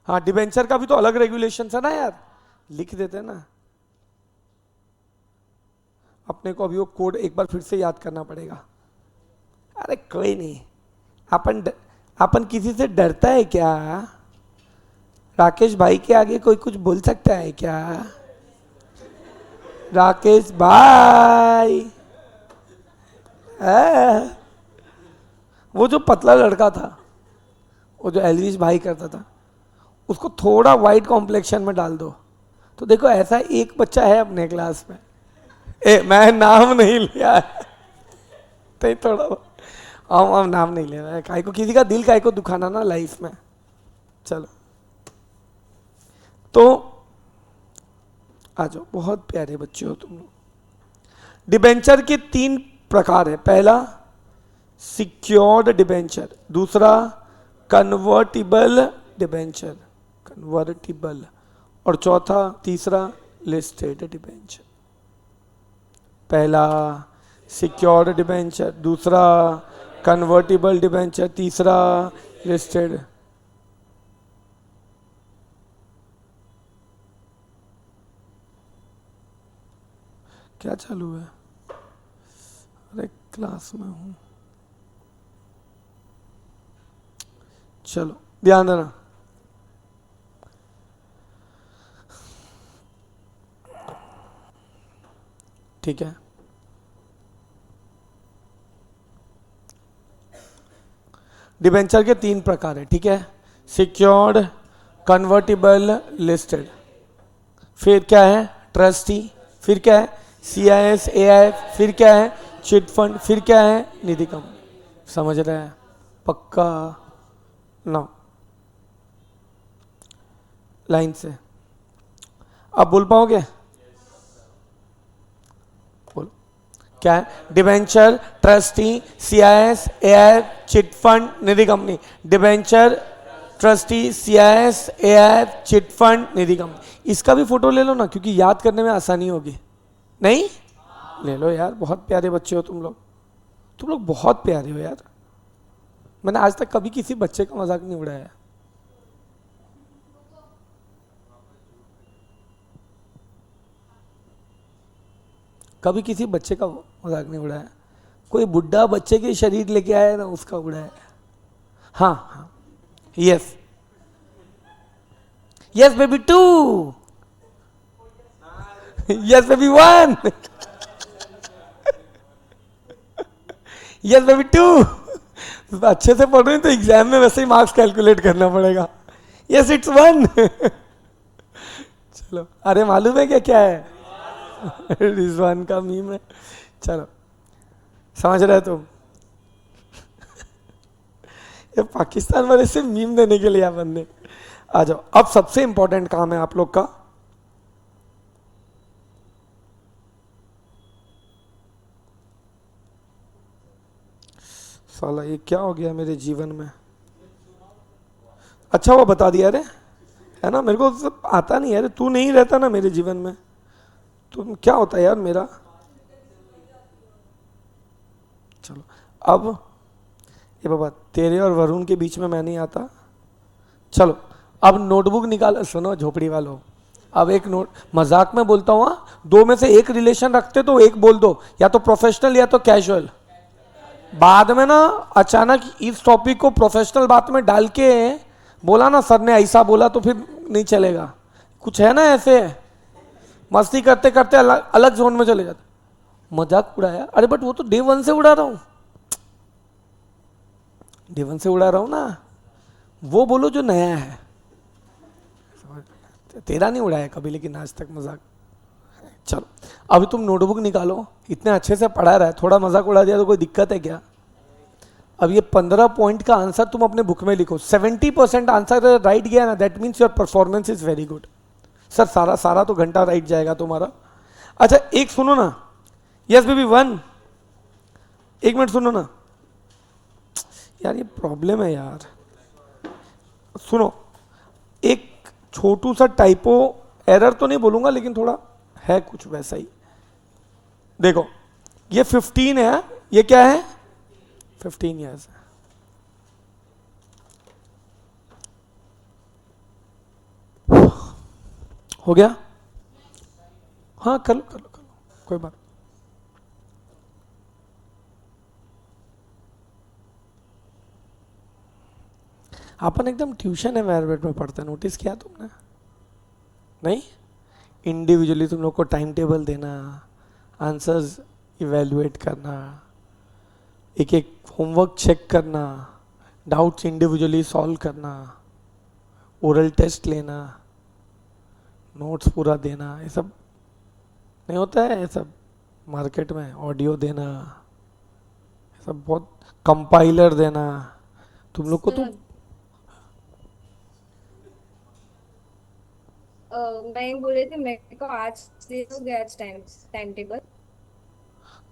हाँ डिबेंचर का भी तो अलग रेगुलेशन है ना यार, लिख देते ना। अपने को अभी वो कोड एक बार फिर से याद करना पड़ेगा। अरे कोई नहीं, अपन किसी से डरता है क्या? राकेश भाई के आगे कोई कुछ बोल सकता है क्या? राकेश भाई वो जो पतला लड़का था, वो जो एलविश भाई करता था, उसको थोड़ा वाइट कॉम्प्लेक्शन में डाल दो तो देखो ऐसा एक बच्चा है अपने क्लास में। मैं नाम नहीं लिया है तो थोड़ा हम नाम नहीं ले रहा है, काहे को किसी का दिल काहे को दुखाना ना लाइफ में। चलो तो आ जाओ, बहुत प्यारे बच्चे हो तुम लोग। डिबेंचर के 3 प्रकार है। पहला सिक्योर्ड डिबेंचर, दूसरा कन्वर्टिबल डिबेंचर, कन्वर्टिबल, और चौथा तीसरा लिस्टेड डिबेंचर। पहला सिक्योर्ड डिबेंचर, दूसरा कन्वर्टिबल डिबेंचर, तीसरा लिस्टेड। क्या चालू है? अरे क्लास में हूं। चलो ध्यान देना। ठीक है, डिबेंचर के 3 प्रकार है। ठीक है, सिक्योर्ड, कन्वर्टिबल, लिस्टेड। फिर क्या है? ट्रस्टी। फिर क्या है? CIS AIF। फिर क्या है? Chit fund. फिर क्या है? निधि कंपनी। समझ रहे हैं? पक्का ना? लाइन से। आप बोल पाओगे? बोलो क्या है? Debenture, trustee, CIS, AIF, chit fund, nidhi company. Debenture, trustee, CIS, AIF, chit fund, nidhi company. इसका भी फोटो ले लो ना, क्योंकि याद करने में आसानी होगी। नहीं ले लो यार, बहुत प्यारे बच्चे हो तुम लोग, तुम लोग बहुत प्यारे हो यार। मैंने आज तक कभी किसी बच्चे का मजाक नहीं उड़ाया। कभी किसी बच्चे का मजाक नहीं उड़ाया। कोई बुढ़ा बच्चे के शरीर लेके आया ना, उसका उड़ाया। हाँ हाँ, yes yes baby 2, yes baby 1, yes baby 2। अच्छे से पढ़ रहे तो एग्जाम में वैसे ही मार्क्स कैलकुलेट करना पड़ेगा। Yes it's 1। चलो, अरे मालूम है क्या क्या है? रिजवान का मीम है। चलो, समझ रहे तुम? ये पाकिस्तान वाले से मीम देने के लिए आ बंदे। आ जाओ, अब सबसे इंपॉर्टेंट काम है आप लोग का। साला ये क्या हो गया मेरे जीवन में? अच्छा वो बता दिया रे, है ना? मेरे को सब आता नहीं है रे, तू नहीं रहता ना मेरे जीवन में तो क्या होता है यार मेरा। चलो, अब ये बाबा तेरे और वरुण के बीच में मैं नहीं आता। चलो, अब नोटबुक निकालो। सुनो झोपड़ी वालों, अब एक नोट मजाक में बोलता हूँ, दो में से एक रिलेशन रखते तो एक बोल दो, या तो प्रोफेशनल या तो कैजुअल। बाद में ना अचानक इस टॉपिक को प्रोफेशनल बात में डाल के बोला ना सर ने ऐसा बोला, तो फिर नहीं चलेगा। कुछ है ना ऐसे, मस्ती करते करते अलग अलग जोन में चले जाते। मजाक उड़ाया? अरे बट वो तो डे 1 से उड़ा रहा हूं, डे 1 से उड़ा रहा हूं ना। वो बोलो जो नया है। तेरा नहीं उड़ाया कभी लेकिन आज तक मजाक। चलो, अभी तुम नोटबुक निकालो। इतने अच्छे से पढ़ा रहा है, थोड़ा मजाक उड़ा दिया तो कोई दिक्कत है क्या? अब ये 15 पॉइंट का आंसर तुम अपने बुक में लिखो। 70% आंसर राइट गया ना, that means your performance is very good. Sir सारा सारा तो घंटा राइट जाएगा तुम्हारा। अच्छा एक सुनो ना, यस बेबी 1, एक मिनट सुनो ना यार, ये प्रॉब्लम है यार। सुनो, एक छोटू सा टाइपो, एरर तो नहीं बोलूंगा लेकिन थोड़ा है कुछ वैसा ही। देखो ये 15 है, ये क्या है? 15 ईयर्स है। हो गया? हाँ कर लो कर लो कर लो, कोई बात। अपन एकदम ट्यूशन एनवायरमेंट में पढ़ते हैं, नोटिस किया तुमने? नहीं, इंडिविजुअली तुम लोग को टाइम टेबल देना, आंसर्स इवेल्युएट करना, एक एक होमवर्क चेक करना, डाउट्स इंडिविजुअली सॉल्व करना, ओरल टेस्ट लेना, नोट्स पूरा देना, ये सब नहीं होता है? ये सब मार्केट में ऑडियो देना, ये सब बहुत, कंपाइलर देना तुम लोग को। तुम मैं बोल रही थी मेरे को आज दे दोगे आज टाइम टाइम टेबल।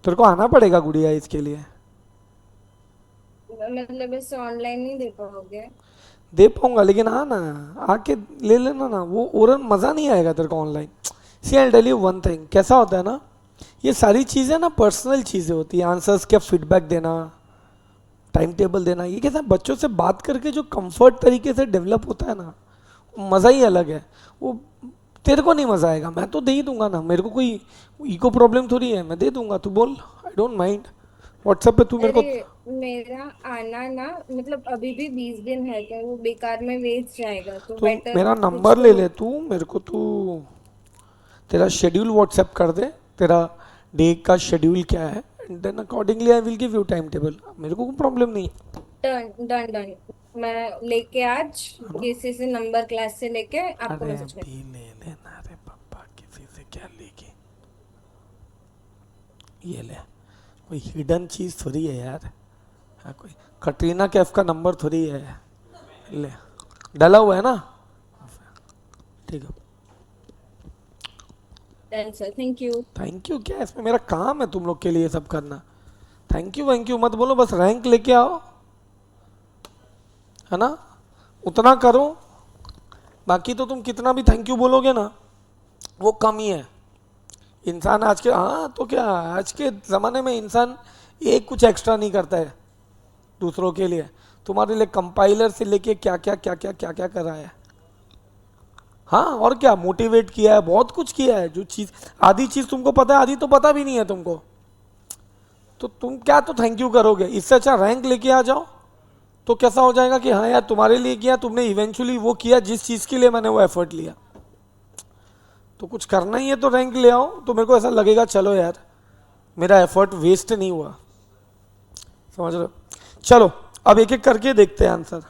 तेरे को आना पड़ेगा गुड़िया इसके लिए। मतलब इससे ऑनलाइन नहीं दे पाओगे? दे पाऊंगा लेकिन ना आके ले लेना ना, वो ओरल मज़ा नहीं आएगा तेरे को online. See I tell you one thing, कैसा होता है ना, ये सारी चीज़ें ना पर्सनल चीज़ें होती हैं। आंसर्स क्या फीडबैक देना, टाइम टेबल देना, ये कैसा बच्चों से बात करके जो कंफर्ट तरीके से डेवलप होता है ना, मज़ा ही अलग है। वो तेरे को नहीं मज़ा आएगा, मैं तो दे ही दूंगा ना, मेरे को कोई इको प्रॉब्लम थोड़ी है, मैं दे दूंगा, तू बोल, आई डोंट माइंड। व्हाट्सएप पे तू मेरे अरे को। मेरा आना ना, मतलब अभी भी 20 दिन है, क्या वो बेकार में वेस्ट जाएगा? तो तू बेटर मेरा कुछ नंबर ले तो। ले, तू मेरे को, तू तेरा शेड्यूल व्हाट्सएप कर दे, तेरा डे का शेड्यूल क्या है, and then accordingly I will give you time table. मेरे को कोई प्रॉब्लम नहीं है। Done done done. मैं लेके आज है ना? किसी से नंबर क्लास से लेके आपको अरे मैसेज कर। अभी ले लेना रे पापा, किसी से क्या लेके, ये ले, कोई हिडन चीज थोड़ी है यार। हाँ, कोई कटरीना कैफ का नंबर थोड़ी है, ले, डला हुआ है ना। ठीक है। Done sir, thank you. Thank you क्या, इसमें मेरा काम है तुम लोग के लिए सब करना। थैंक यू मत बोलो, बस रैंक लेके आओ, है ना, उतना करो। बाकी तो तुम कितना भी थैंक यू बोलोगे ना वो कम ही है। इंसान आज के, हाँ तो क्या, आज के ज़माने में इंसान एक कुछ एक्स्ट्रा नहीं करता है दूसरों के लिए। तुम्हारे लिए कंपाइलर से लेके क्या क्या क्या क्या क्या क्या करा है, हाँ, और क्या मोटिवेट किया है, बहुत कुछ किया है। जो चीज़, आधी चीज़ तुमको पता है, आधी तो पता भी नहीं है तुमको, तो तुम क्या तो थैंक यू करोगे। इससे अच्छा रैंक लेके आ जाओ, तो कैसा हो जाएगा कि हाँ यार तुम्हारे लिए किया, तुमने इवेंचुअली वो किया जिस चीज़ के लिए मैंने वो एफर्ट लिया। तो कुछ करना ही है तो रैंक ले आओ, तो मेरे को ऐसा लगेगा चलो यार मेरा एफर्ट वेस्ट नहीं हुआ, समझ रहे हो। चलो अब एक एक करके देखते हैं आंसर।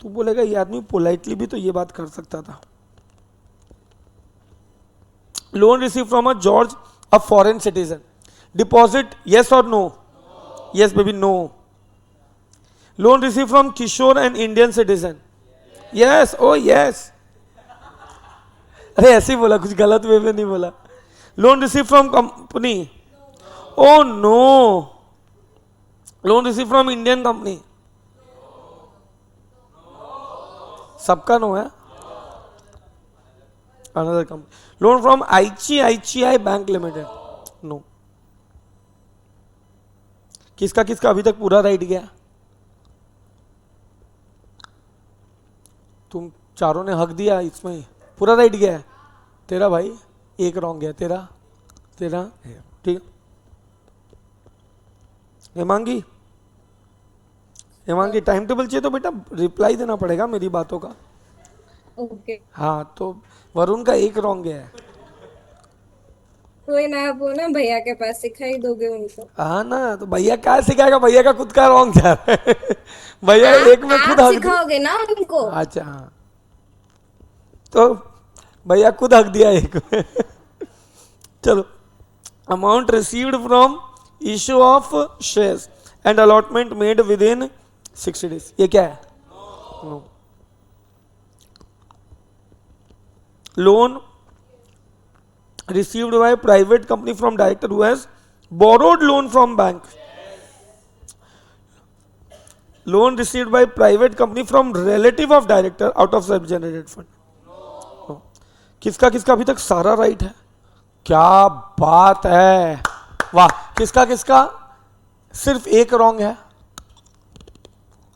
तू बोलेगा ये आदमी पोलाइटली भी तो ये बात कर सकता था। Loan receive from a George, a foreign citizen, deposit yes और no, yes baby no. Loan receive from Kishore, an Indian citizen, yes, oh yes. अरे ऐसे ही बोला, कुछ गलत वे में नहीं बोला। Loan receive from company, oh no. Loan receive from Indian company, सबका नो है। Another company. Loan from ICICI bank limited, no. किसका किसका अभी तक पूरा राइट गया? तुम चारों ने हक दिया, इसमें पूरा राइट गया है। तेरा भाई एक रॉन्ग गया, तेरा तेरा ठीक। हेमांगी, हेमांगी टाइम टेबल चाहिए तो बेटा रिप्लाई देना पड़ेगा मेरी बातों का। ओके, हाँ तो वरुण का एक रॉन्ग गया है। कोई ना, आप वो ना भैया के पास सिखाई दोगे उनको। हाँ ना, तो भैया क्या सिखाएगा, भैया का खुद का रॉन्ग जा रहा है। भैया एक में खुद आप हक सिखाओगे ना उनको। अच्छा हाँ, तो भैया खुद हक दिया एक में। चलो, amount received from issue of shares and allotment made within 60 days, ये क्या है? नो। Loan received by private company from director who has borrowed loan from bank. Loan received by private company from relative of director out of self generated fund. No. किसका किसका अभी तक सारा right है, क्या बात है, वाह। किसका किसका सिर्फ एक रॉन्ग है,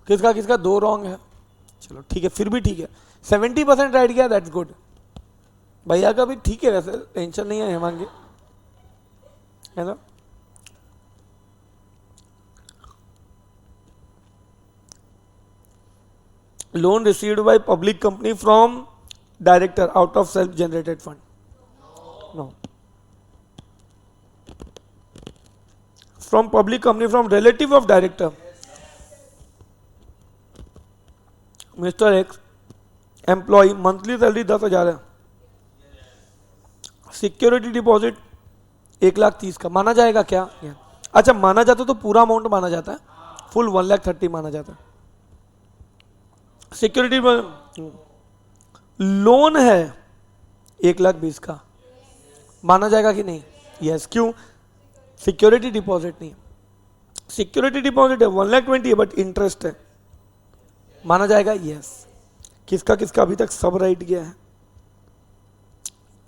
किसका किसका दो रॉन्ग है। चलो ठीक है, फिर भी ठीक है, 70% राइट गया, दैट्स गुड। भैया का भी ठीक है, वैसे टेंशन नहीं है हेमांगी, है ना। Loan received by public company from director out of self generated fund, no. From public company from relative of director, mister X employ, monthly salary 10,000 है, सिक्योरिटी डिपॉजिट 1,30,000 का, माना जाएगा क्या? अच्छा माना जाता तो पूरा अमाउंट माना जाता है, फुल 1,30,000 माना जाता है। सिक्योरिटी लोन है 1,20,000 का, माना जाएगा कि नहीं? यस, क्यों? सिक्योरिटी डिपॉजिट नहीं, सिक्योरिटी डिपॉजिट है 1,20,000 है बट इंटरेस्ट है, माना जाएगा? यस। किसका किसका अभी तक सब राइट गया है,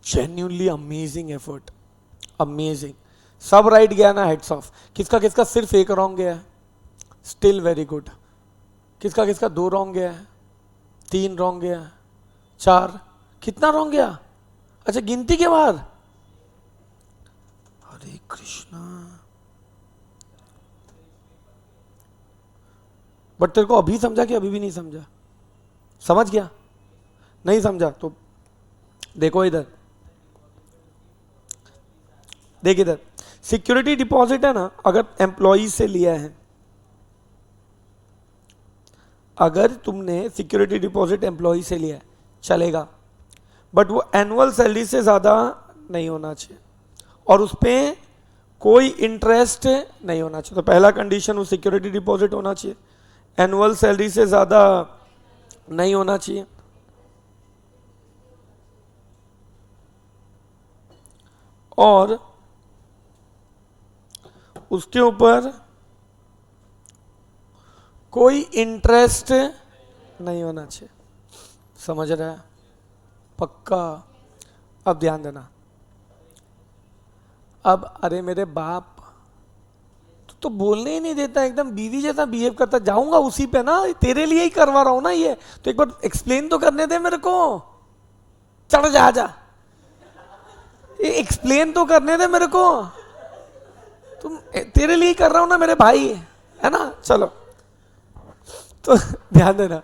जेन्युइनली अमेजिंग एफर्ट, अमेजिंग, सब राइट गया ना, हेड्स ऑफ। किसका किसका सिर्फ एक रॉन्ग गया है, स्टिल वेरी गुड। किसका किसका दो रॉन्ग गया है, तीन रॉन्ग गया है, चार, कितना रॉन्ग गया? अच्छा गिनती के बाद, हरे कृष्णा। बट तेरे को अभी समझा कि अभी भी नहीं समझा? समझ गया? नहीं समझा तो देखो इधर, देख इधर, सिक्योरिटी डिपॉजिट है ना, अगर एम्प्लॉई से लिया है, अगर तुमने सिक्योरिटी डिपॉजिट एम्प्लॉई से लिया है चलेगा, बट वो एनुअल सैलरी से ज़्यादा नहीं होना चाहिए और उस पर कोई इंटरेस्ट नहीं होना चाहिए। तो पहला कंडीशन वो सिक्योरिटी डिपॉजिट होना चाहिए, एनुअल सैलरी से ज़्यादा नहीं होना चाहिए, और उसके ऊपर कोई इंटरेस्ट नहीं होना चाहिए। समझ रहा है? पक्का। अब ध्यान देना। अब अरे मेरे बाप, तो बोलने ही नहीं देता, एकदम बीवी जैसा बिहेव करता। जाऊंगा उसी पे ना, तेरे लिए ही करवा रहा हूं ना ये, तो एक बार एक्सप्लेन तो करने दे मेरे को। चढ़ जा, जा, एक्सप्लेन तो करने दे मेरे को। तुम तेरे लिए ही कर रहा हूं ना मेरे भाई, है ना? चलो, तो ध्यान देना।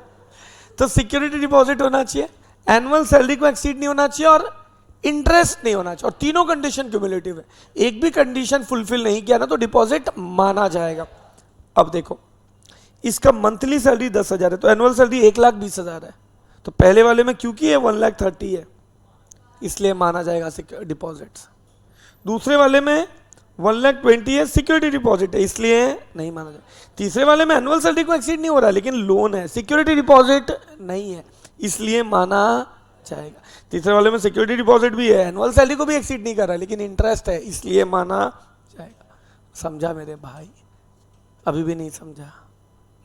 तो सिक्योरिटी डिपॉजिट होना चाहिए, एनुअल सैलरी को एक्सीड नहीं होना चाहिए, और इंटरेस्ट नहीं होना चाहिए। और तीनों कंडीशन क्यूमुलेटिव है। एक भी कंडीशन फुलफिल नहीं किया ना तो डिपॉजिट माना जाएगा। अब देखो, इसका मंथली सैलरी 10,000 है, तो एनुअल सैलरी 1,20,000 है। तो पहले वाले में क्योंकि ये 1,30,000 है, इसलिए माना जाएगा डिपॉजिट। दूसरे वाले में 1,20,000 है, सिक्योरिटी डिपॉजिट है, इसलिए नहीं माना जाएगा। तीसरे वाले में एनुअल सैलरी को एक्सीड नहीं हो रहा, लेकिन लोन है, सिक्योरिटी डिपॉजिट नहीं है, इसलिए माना जाएगा। तीसरे वाले में सिक्योरिटी डिपॉजिट भी है, एनुअल सैलरी को भी एक्सीड नहीं कर रहा है, लेकिन इंटरेस्ट है, इसलिए माना जाएगा। समझा मेरे भाई? अभी भी नहीं समझा?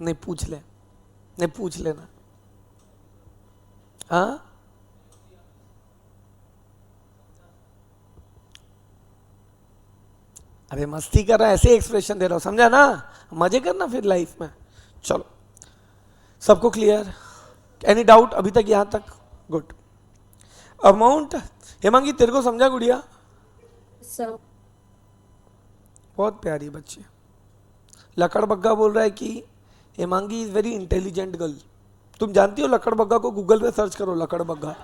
नहीं पूछ ले, नहीं पूछ लेना। हाँ, अरे मस्ती कर रहा है, ऐसे एक्सप्रेशन दे रहा हूं, समझा ना? मजे करना फिर लाइफ में। चलो, सबको क्लियर? एनी डाउट अभी तक? यहां तक गुड। अमाउंट हेमांगी तेरे को समझा गुड़िया? सब बहुत प्यारी बच्ची। लकड़ बग्गा बोल रहा है कि Hemangi is very intelligent girl. तुम जानती हो लकड़ बग्गा को? गूगल पे सर्च करो लकड़ बग्गा।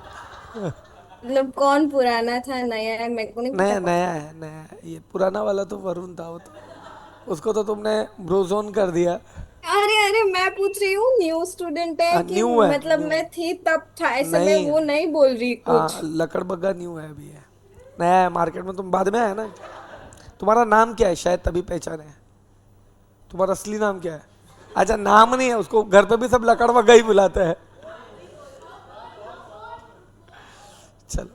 मतलब कौन पुराना था नया है मेरे को नहीं नया पता। नया है, नया है। ये पुराना वाला तो वरुण था, वो तो उसको तो तुमने ब्रोजोन कर दिया। अरे अरे मैं पूछ रही हूँ न्यू स्टूडेंट है कि न्यू है, मतलब न्यू। मैं थी तब था ऐसे, मैं नहीं, वो नहीं बोल रही कुछ। हाँ लकड़ बग्गा न्यू है, अभी है, नया है मार्केट में। तुम बाद में आया ना। तुम्हारा नाम क्या है? शायद तभी पहचाने। तुम्हारा असली नाम क्या है? अच्छा, नाम नहीं है, उसको घर पे भी सब लकड़ बग्गा ही बुलाते हैं। चलो,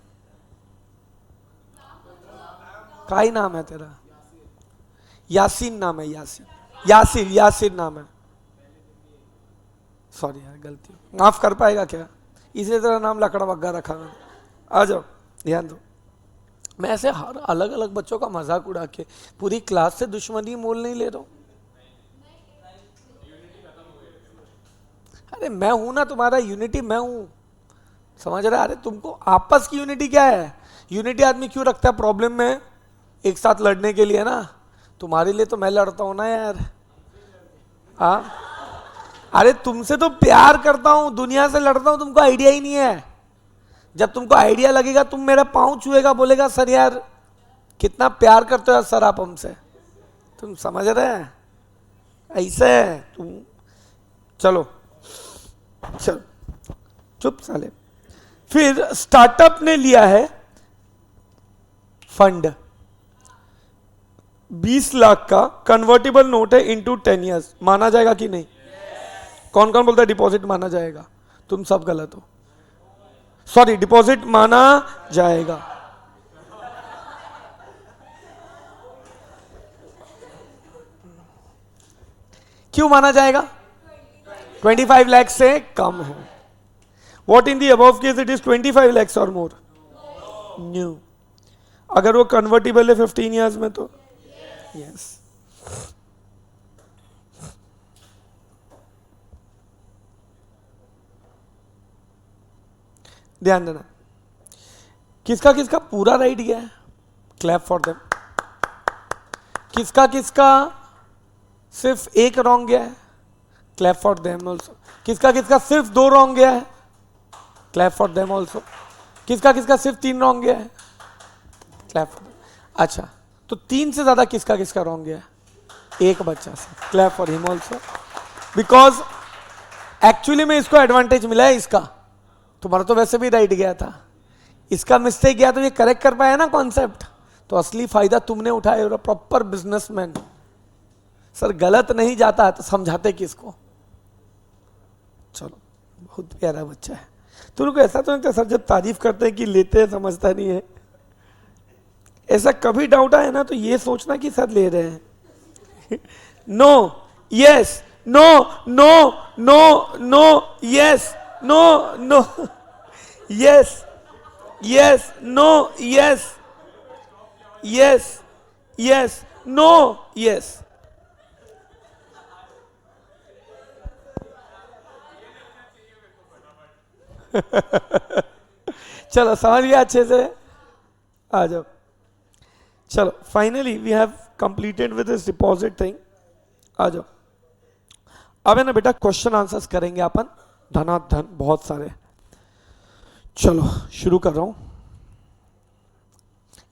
का ही नाम है तेरा? यासीन नाम है, यासीन, यासीन, यासीन नाम है। सॉरी यार, गलती, माफ कर पाएगा क्या? इसलिए तेरा नाम लकड़ बग्गा रखा मैंने। आ जाओ, ध्यान दो। मैं ऐसे हर अलग अलग बच्चों का मजाक उड़ा के पूरी क्लास से दुश्मनी मोल नहीं ले रहा हूं। अरे मैं हूं ना तुम्हारा यूनिटी, मैं हूं, समझ रहा है? अरे तुमको आपस की यूनिटी क्या है? यूनिटी आदमी क्यों रखता है? प्रॉब्लम में एक साथ लड़ने के लिए ना। तुम्हारे लिए तो मैं लड़ता हूं ना यार। हाँ, अरे तुमसे तो प्यार करता हूं, दुनिया से लड़ता हूं, तुमको आइडिया ही नहीं है। जब तुमको आइडिया लगेगा तुम मेरा पांव छुएगा, बोलेगा सर यार कितना प्यार करते हो सर आप हमसे। तुम समझ रहे हैं? ऐसे है तुम। चलो चल, चुप साले। फिर स्टार्टअप ने लिया है फंड 20 लाख का, कन्वर्टेबल नोट है इनटू 10 इयर्स, माना जाएगा कि नहीं? कौन कौन बोलता है डिपॉजिट माना जाएगा? तुम सब गलत हो। सॉरी, डिपॉजिट माना जाएगा। क्यों माना जाएगा? 25 लाख से कम है। What in the above case it is 25 lakhs और मोर? न्यू। अगर वो कन्वर्टेबल है 15 इयर्स में तो यस। ध्यान देना, किसका किसका पूरा राइट गया है? Clap for them. किसका किसका सिर्फ एक रॉन्ग गया है? Clap for them also. किसका किसका सिर्फ 2 रॉन्ग गया है? Clap for them also. किसका किसका सिर्फ 3 रॉन्ग गया है? Clap for them. अच्छा, तो 3 से ज्यादा किसका किसका रॉन्ग गया है? एक बच्चा से। Clap for him also, because actually में इसको एडवांटेज मिला है इसका। तुम्हारा तो वैसे भी राइट गया था, इसका मिस्टेक गया तो ये करेक्ट कर पाया ना कॉन्सेप्ट, तो असली फायदा तुमने उठाया। Proper businessman. सर गलत नहीं जाता तो समझाते किसको? चलो, बहुत प्यारा बच्चा है। तुमको ऐसा तो नहीं सर जब तारीफ करते हैं कि लेते हैं समझता नहीं है? ऐसा कभी डाउट आए ना तो ये सोचना कि सर ले रहे हैं। No, yes, no, no, no, no, yes, no, no, yes, yes, no, yes, yes, yes, no, yes. चलो समझ गया अच्छे से, आ जाओ। चलो finally we have completed with this deposit thing. आ जाओ, अब है ना बेटा क्वेश्चन आंसर्स करेंगे अपन, धनाधन बहुत सारे। चलो शुरू कर रहा हूं।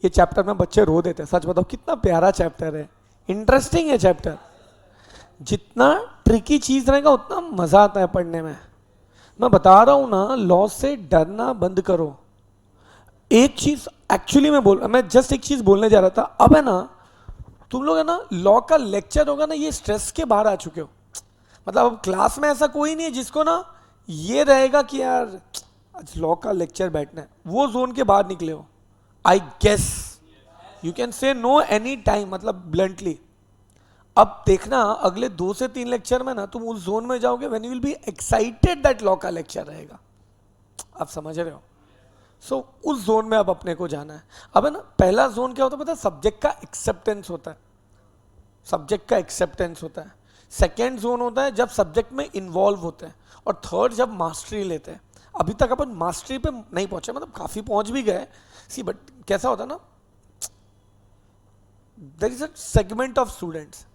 ये चैप्टर में बच्चे रो देते हैं, सच बताओ कितना प्यारा चैप्टर है, इंटरेस्टिंग है चैप्टर। जितना ट्रिकी चीज रहेगा उतना मजा आता है पढ़ने में। मैं बता रहा हूं ना, लॉ से डरना बंद करो। एक चीज एक्चुअली मैं जस्ट एक चीज बोलने जा रहा था। अब है ना, तुम लोग है ना, लॉ का लेक्चर होगा ना, ये स्ट्रेस के बाहर आ चुके हो। मतलब अब क्लास में ऐसा कोई नहीं है जिसको ना ये रहेगा कि यार आज लॉ का लेक्चर बैठना है, वो जोन के बाहर निकले हो। I guess you can say no any time, मतलब ब्लंटली। अब देखना अगले 2 से 3 लेक्चर में ना तुम उस जोन में जाओगे when you will be excited that law का लेक्चर रहेगा। आप समझ रहे हो? सो उस जोन में अब अपने को जाना है। अब है ना, पहला जोन क्या होता है पता है? सब्जेक्ट का एक्सेप्टेंस होता है। सब्जेक्ट का एक्सेप्टेंस होता है। सेकेंड जोन होता है जब सब्जेक्ट में इन्वॉल्व होते हैं, और थर्ड जब मास्टरी लेते हैं। अभी तक अपन मास्टरी पे नहीं पहुंचे, मतलब काफी पहुंच भी गए सी, बट कैसा होता है ना, there is a segment of students.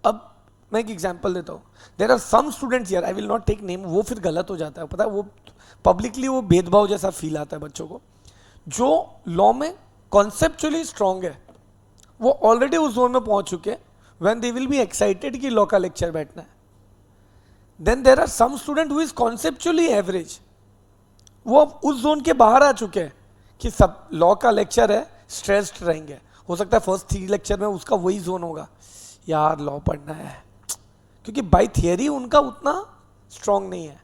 अब मैं एक एग्जांपल देता हूँ। There are some students here, I will not take name, वो फिर गलत हो जाता है, पता है, वो पब्लिकली वो भेदभाव जैसा फील आता है बच्चों को। जो लॉ में कॉन्सेप्चुअली स्ट्रांग है, वो ऑलरेडी उस जोन में पहुंच चुके हैं when they will be excited कि लॉ का लेक्चर बैठना है। Then there are some student who is conceptually average, वो अब उस जोन के बाहर आ चुके हैं कि सब लॉ का लेक्चर है, स्ट्रेस्ड रहेंगे। हो सकता है फर्स्ट 3 लेक्चर में उसका वही जोन होगा, यार लॉ पढ़ना है, क्योंकि बाय थियरी उनका उतना स्ट्रांग नहीं है।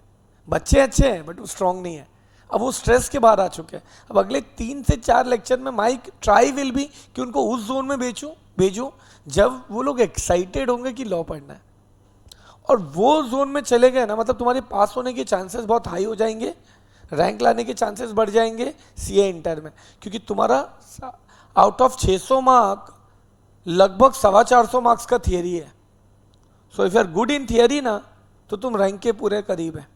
बच्चे अच्छे हैं बट वो स्ट्रांग नहीं है। अब वो स्ट्रेस के बाहर आ चुके हैं। अब अगले 3 से 4 लेक्चर में माई ट्राई विल बी कि उनको उस जोन में भेजूं जब वो लोग एक्साइटेड होंगे कि लॉ पढ़ना है। और वो जोन में चले गए ना, मतलब तुम्हारे पास होने के चांसेस बहुत हाई हो जाएंगे, रैंक लाने के चांसेस बढ़ जाएंगे सीए इंटर में, क्योंकि तुम्हारा आउट ऑफ 600 मार्क लगभग 450 मार्क्स का थियरी है। So if you are good in theory ना, तो तुम रैंक के पूरे करीब है।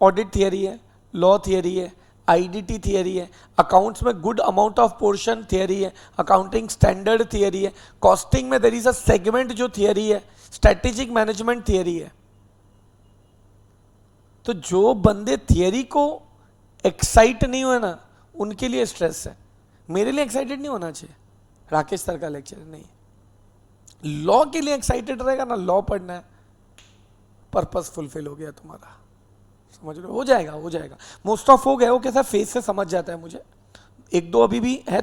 ऑडिट थियरी है, लॉ थियरी है, आईडीटी थियरी है, अकाउंट्स में good amount of portion theory है, अकाउंटिंग स्टैंडर्ड थियरी है, कॉस्टिंग में देयर इज अ सेगमेंट जो थियरी है, स्ट्रेटेजिक मैनेजमेंट थियरी है। तो जो बंदे थियरी को एक्साइट नहीं हुए ना, उनके लिए स्ट्रेस है। मेरे लिए एक्साइटेड नहीं होना चाहिए, राकेश सर का लेक्चर नहीं। लॉ के लिए एक्साइटेड रहेगा ना, लॉ पढ़ना है, पर्पस फुलफिल हो गया तुम्हारा। समझ लो, हो जाएगा हो जाएगा। मोस्ट ऑफ हो गया, वो कैसा फेस से समझ जाता है मुझे। 1-2 अभी भी है,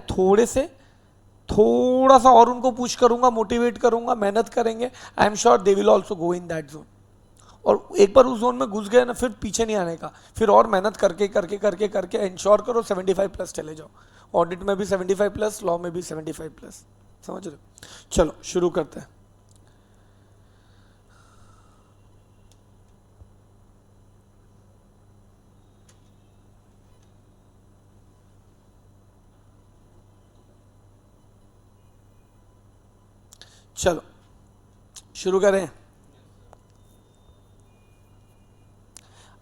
थोड़ा सा और उनको पुश करूंगा, मोटिवेट करूंगा, मेहनत करेंगे। I am sure they will also go in that zone. और एक बार उस जोन में घुस गए ना, फिर पीछे नहीं आने का, फिर और मेहनत करके करके करके करके इंश्योर करो 75+ चले जाओ। ऑडिट में भी 75+, लॉ में भी 75+। समझ रहे? चलो शुरू करते हैं। चलो शुरू करें।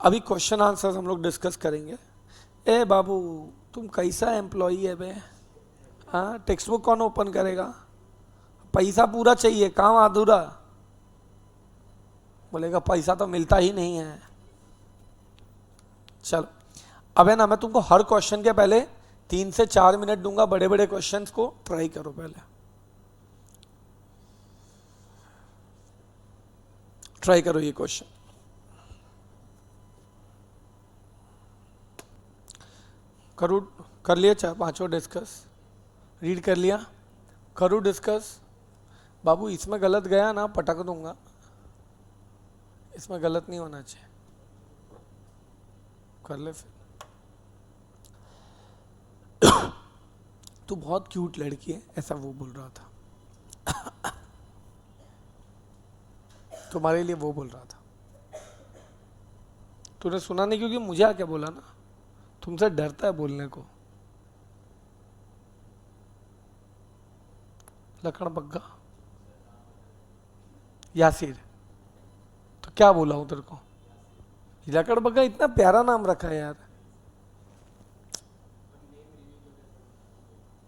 अभी क्वेश्चन आंसर्स हम लोग डिस्कस करेंगे। ए बाबू, तुम कैसा एम्प्लॉई है बे? हाँ, टेक्स्ट बुक कौन ओपन करेगा? पैसा पूरा चाहिए, काम अधूरा। बोलेगा पैसा तो मिलता ही नहीं है। चलो, अब है ना, मैं तुमको हर क्वेश्चन के पहले 3 से 4 मिनट दूंगा। बड़े बड़े क्वेश्चंस को ट्राई करो पहले, ट्राई करो ये क्वेश्चन। करूँ, कर लिया 4-5 डिस्कस, रीड कर लिया, करूँ डिस्कस। बाबू इसमें गलत गया ना, पटक दूंगा। इसमें गलत नहीं होना चाहिए, कर ले फिर। तू बहुत क्यूट लड़की है, ऐसा वो बोल रहा था। तुम्हारे लिए वो बोल रहा था। तूने सुना नहीं क्योंकि मुझे आके बोला ना, तुमसे डरता है बोलने को। लकड़ बग्गा यासिर, तो क्या बोला हूं तेरे को? लकड़ बग्गा इतना प्यारा नाम रखा है यार।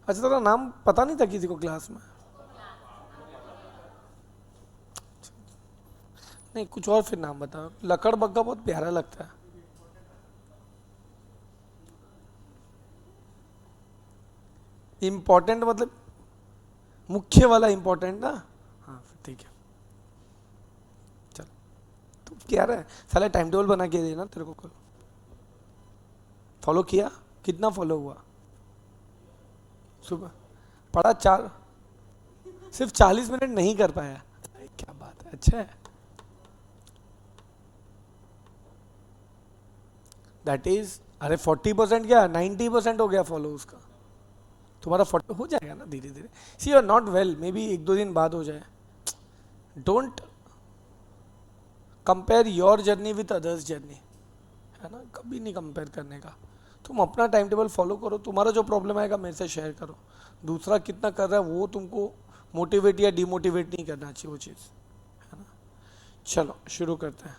अच्छा तेरा नाम पता नहीं था किसी को क्लास में? नहीं कुछ और फिर नाम बता। लकड़ बग्गा बहुत प्यारा लगता है। इम्पोर्टेंट मतलब मुख्य वाला इम्पोर्टेंट ना? हाँ ठीक है, चल। तू क्या रहा है साला? टाइम टेबल बना के देना तेरे को कल। फॉलो किया? कितना फॉलो हुआ? सुबह पढ़ा 4, सिर्फ 40 मिनट नहीं कर पाया। क्या बात है, अच्छा है। दैट इज, अरे 40% क्या 90% हो गया फॉलो उसका। तुम्हारा 40 हो जाएगा ना धीरे धीरे। See you are not well, maybe 1-2 दिन बाद हो जाए। Don't compare your journey with others journey, है ना? कभी नहीं कंपेयर करने का। तुम अपना टाइम टेबल फॉलो करो। तुम्हारा जो प्रॉब्लम आएगा मेरे से शेयर करो। दूसरा कितना कर रहा है वो तुमको मोटिवेट या डिमोटिवेट नहीं करना चाहिए वो चीज़, है ना? चलो शुरू करते हैं।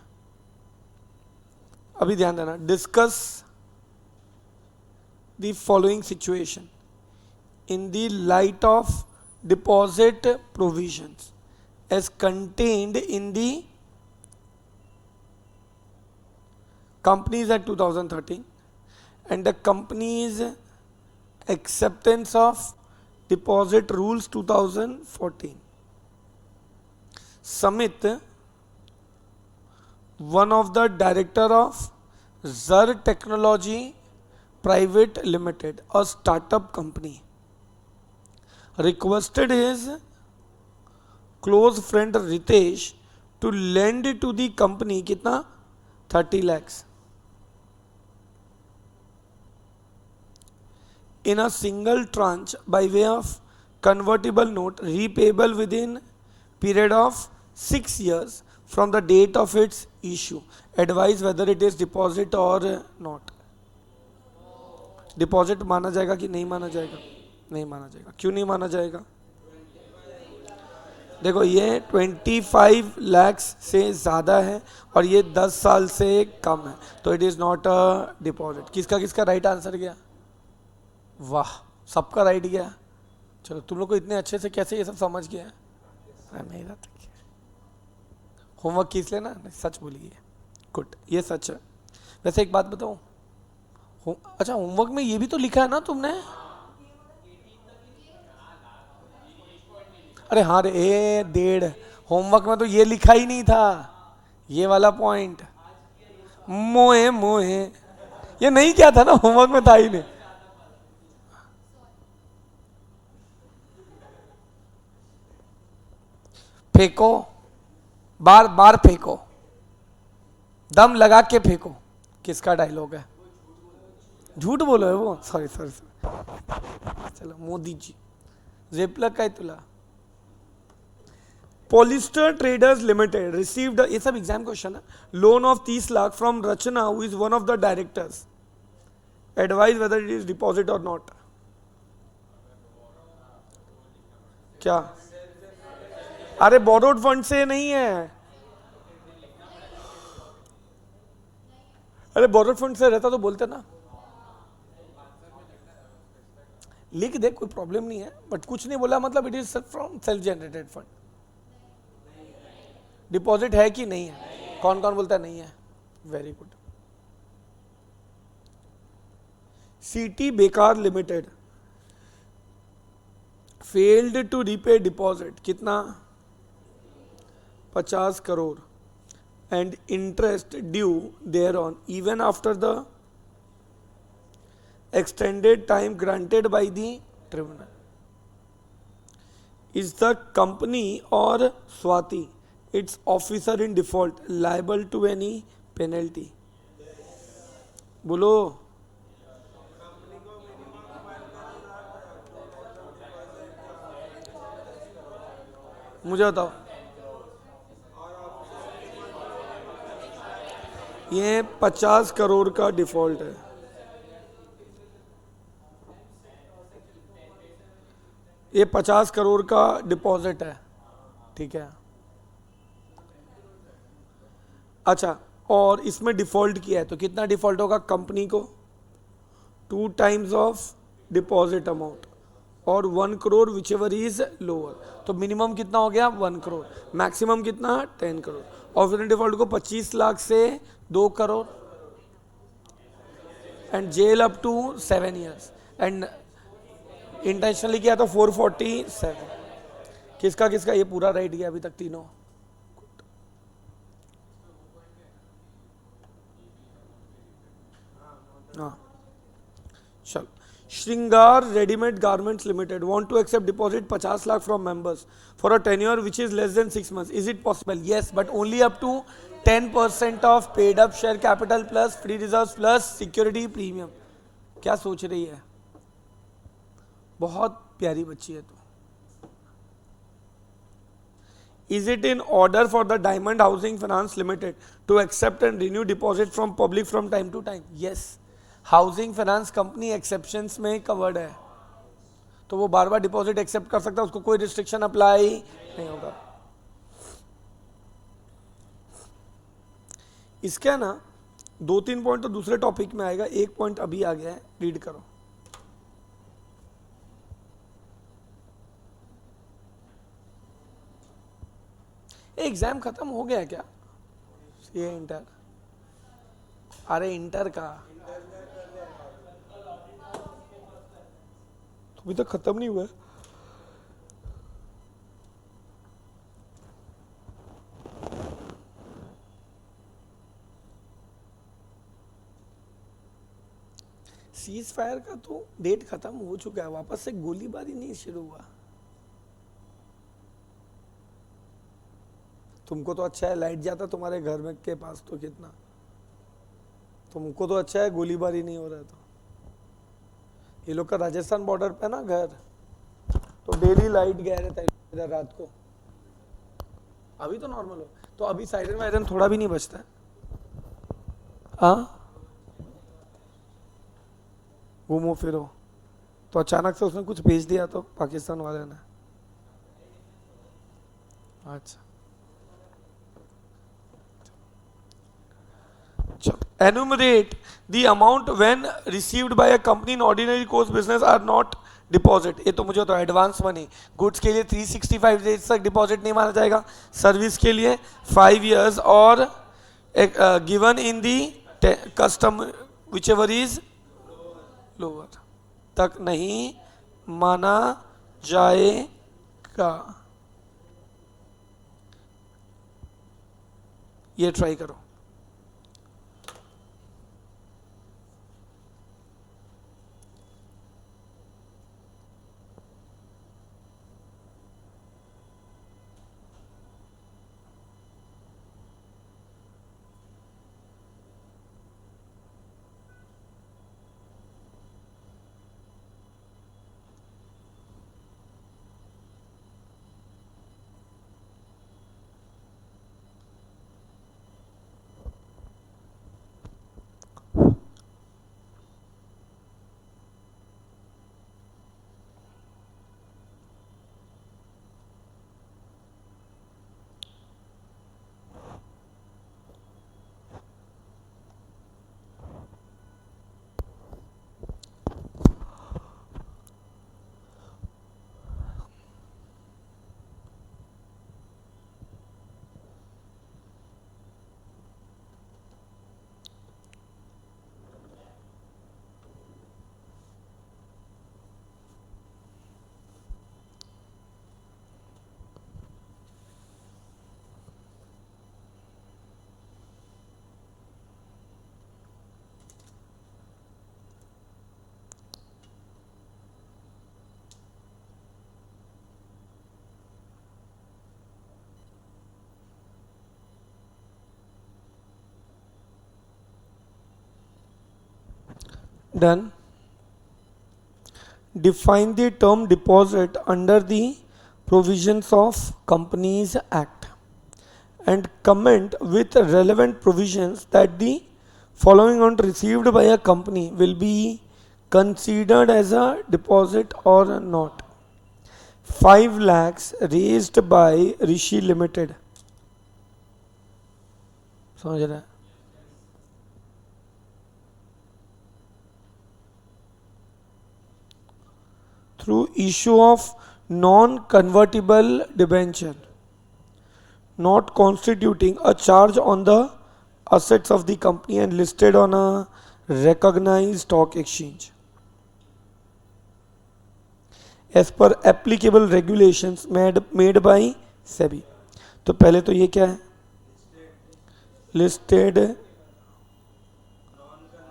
अभी ध्यान देना, discuss the following situation in the light of deposit provisions as contained in the Companies Act 2013 and the Companies Acceptance of Deposit Rules 2014. Samit, one of the director of Zar Technology Private Limited, a startup company, requested his close friend Ritesh to lend to the company कितना 30 lakhs in a single tranche by way of convertible note repayable within period of 6 years from the date of its issue. Advise whether it is deposit or not. Deposit माना जाएगा कि नहीं माना जाएगा? नहीं माना जाएगा। क्यों नहीं माना जाएगा? देखो ये 25 लाख से ज़्यादा है और ये 10 साल से कम है, तो it is not a deposit. किसका किसका राइट आंसर गया? वाह, सबका राइट गया। चलो, तुम लोग को इतने अच्छे से कैसे ये सब समझ गया? मेरा तो क्या, होमवर्क किस लेना, सच बोलिए। गुड, ये सच है। वैसे एक बात बताऊँ, अच्छा होमवर्क में ये भी तो लिखा है ना तुमने? अरे हाँ रे, 1.5 होमवर्क में तो ये लिखा ही नहीं था, ये वाला पॉइंट। मोए मोए ये नहीं किया था ना, होमवर्क में था ही नहीं। फेंको, बार बार फेंको, दम लगा के फेंको। किसका डायलॉग है? झूठ बोलो है वो, सॉरी सॉरी सॉरी। चलो, मोदी जी जेपलक काय तुला। पॉलिस्टर ट्रेडर्स लिमिटेड रिसीव्ड, ये सब एग्जाम क्वेश्चन है, loan of 30 lakh from Rachna who is one of the directors. Advise whether it is deposit और नॉट। क्या? अरे बोरोड फंड से नहीं है, अरे बोरोड फंड से रहता तो बोलते ना। लिख दे, कोई प्रॉब्लम नहीं है, बट कुछ नहीं बोला मतलब it is from self generated fund. Deposit है कि नहीं है? कौन कौन बोलता है नहीं है? Very good. सीटी बेकार limited failed to repay deposit, कितना? 50 crore and interest due thereon even after the extended time granted by the tribunal. Is the company or Swati, its officer in default, liable to any penalty? बोलो। मुझे बताओ, ये 50 करोड़ का default है, ये 50 करोड़ का deposit है, ठीक है। अच्छा, और इसमें डिफॉल्ट किया है तो कितना डिफॉल्ट होगा कंपनी को? 2 टाइम्स ऑफ डिपॉजिट अमाउंट और 1 crore which ever is lower, तो मिनिमम कितना हो गया 1 करोड़, मैक्सिमम कितना 10 करोड़, और फिर डिफॉल्ट को 25 लाख से 2 crore and jail up to 7 years and intentionally किया तो 447। किसका किसका ये पूरा राइट गया अभी तक तीनों? हाँ चल। Shringar readymade garments limited want to accept deposit 50 lakh from members for a tenure which is less than 6 months. Is it possible? Yes, but only up to 10% of paid up share capital plus free reserve plus security premium. क्या सोच रही है? बहुत प्यारी बच्ची है तू। Is it in order for the Diamond Housing Finance Limited to accept and renew deposit from public from time to time? Yes. Housing finance company exceptions में कवर्ड है, तो वो बार बार डिपॉजिट एक्सेप्ट कर सकता है, उसको कोई रिस्ट्रिक्शन अप्लाई नहीं होगा। इसका ना 2-3 पॉइंट तो दूसरे टॉपिक में आएगा, एक पॉइंट अभी आ गया है, रीड करो। एग्जाम खत्म हो गया क्या? ये इंटर, अरे इंटर का अभी तक खत्म नहीं हुआ है। सीज फायर का तो डेट खत्म हो चुका है, वापस से गोलीबारी नहीं शुरू हुआ। तुमको तो अच्छा है लाइट जाता तुम्हारे घर में के पास, तो कितना तुमको तो अच्छा है गोलीबारी नहीं हो रहा है। तो ये लोग का राजस्थान बॉर्डर पे ना घर, तो डेली लाइट गया रहता है इधर रात को। अभी तो नॉर्मल हो, तो अभी साइरन वायरन थोड़ा भी नहीं बचता है। हाँ घूमो फिरो, तो अचानक से उसने कुछ भेज दिया तो पाकिस्तान वाले ने। अच्छा enumerate the amount when received by a company in ordinary course business are not deposit. ये तो मुझे तो एडवांस मनी, गुड्स के लिए 365 डेज तक डिपॉजिट नहीं माना जाएगा, सर्विस के लिए 5 years और given in the custom which ever is lower तक नहीं माना जाएगा। ये ट्राई करो। Done. Define the term deposit under the provisions of Companies Act and comment with relevant provisions that the following amount received by a company will be considered as a deposit or not. 5 lakhs raised by Rishi Limited. समझ रहे हैं? Through issue of non-convertible debenture, not constituting a charge on the assets of the company and listed on a recognized stock exchange. As per applicable regulations made by SEBI. तो पहले तो ये क्या है? Listed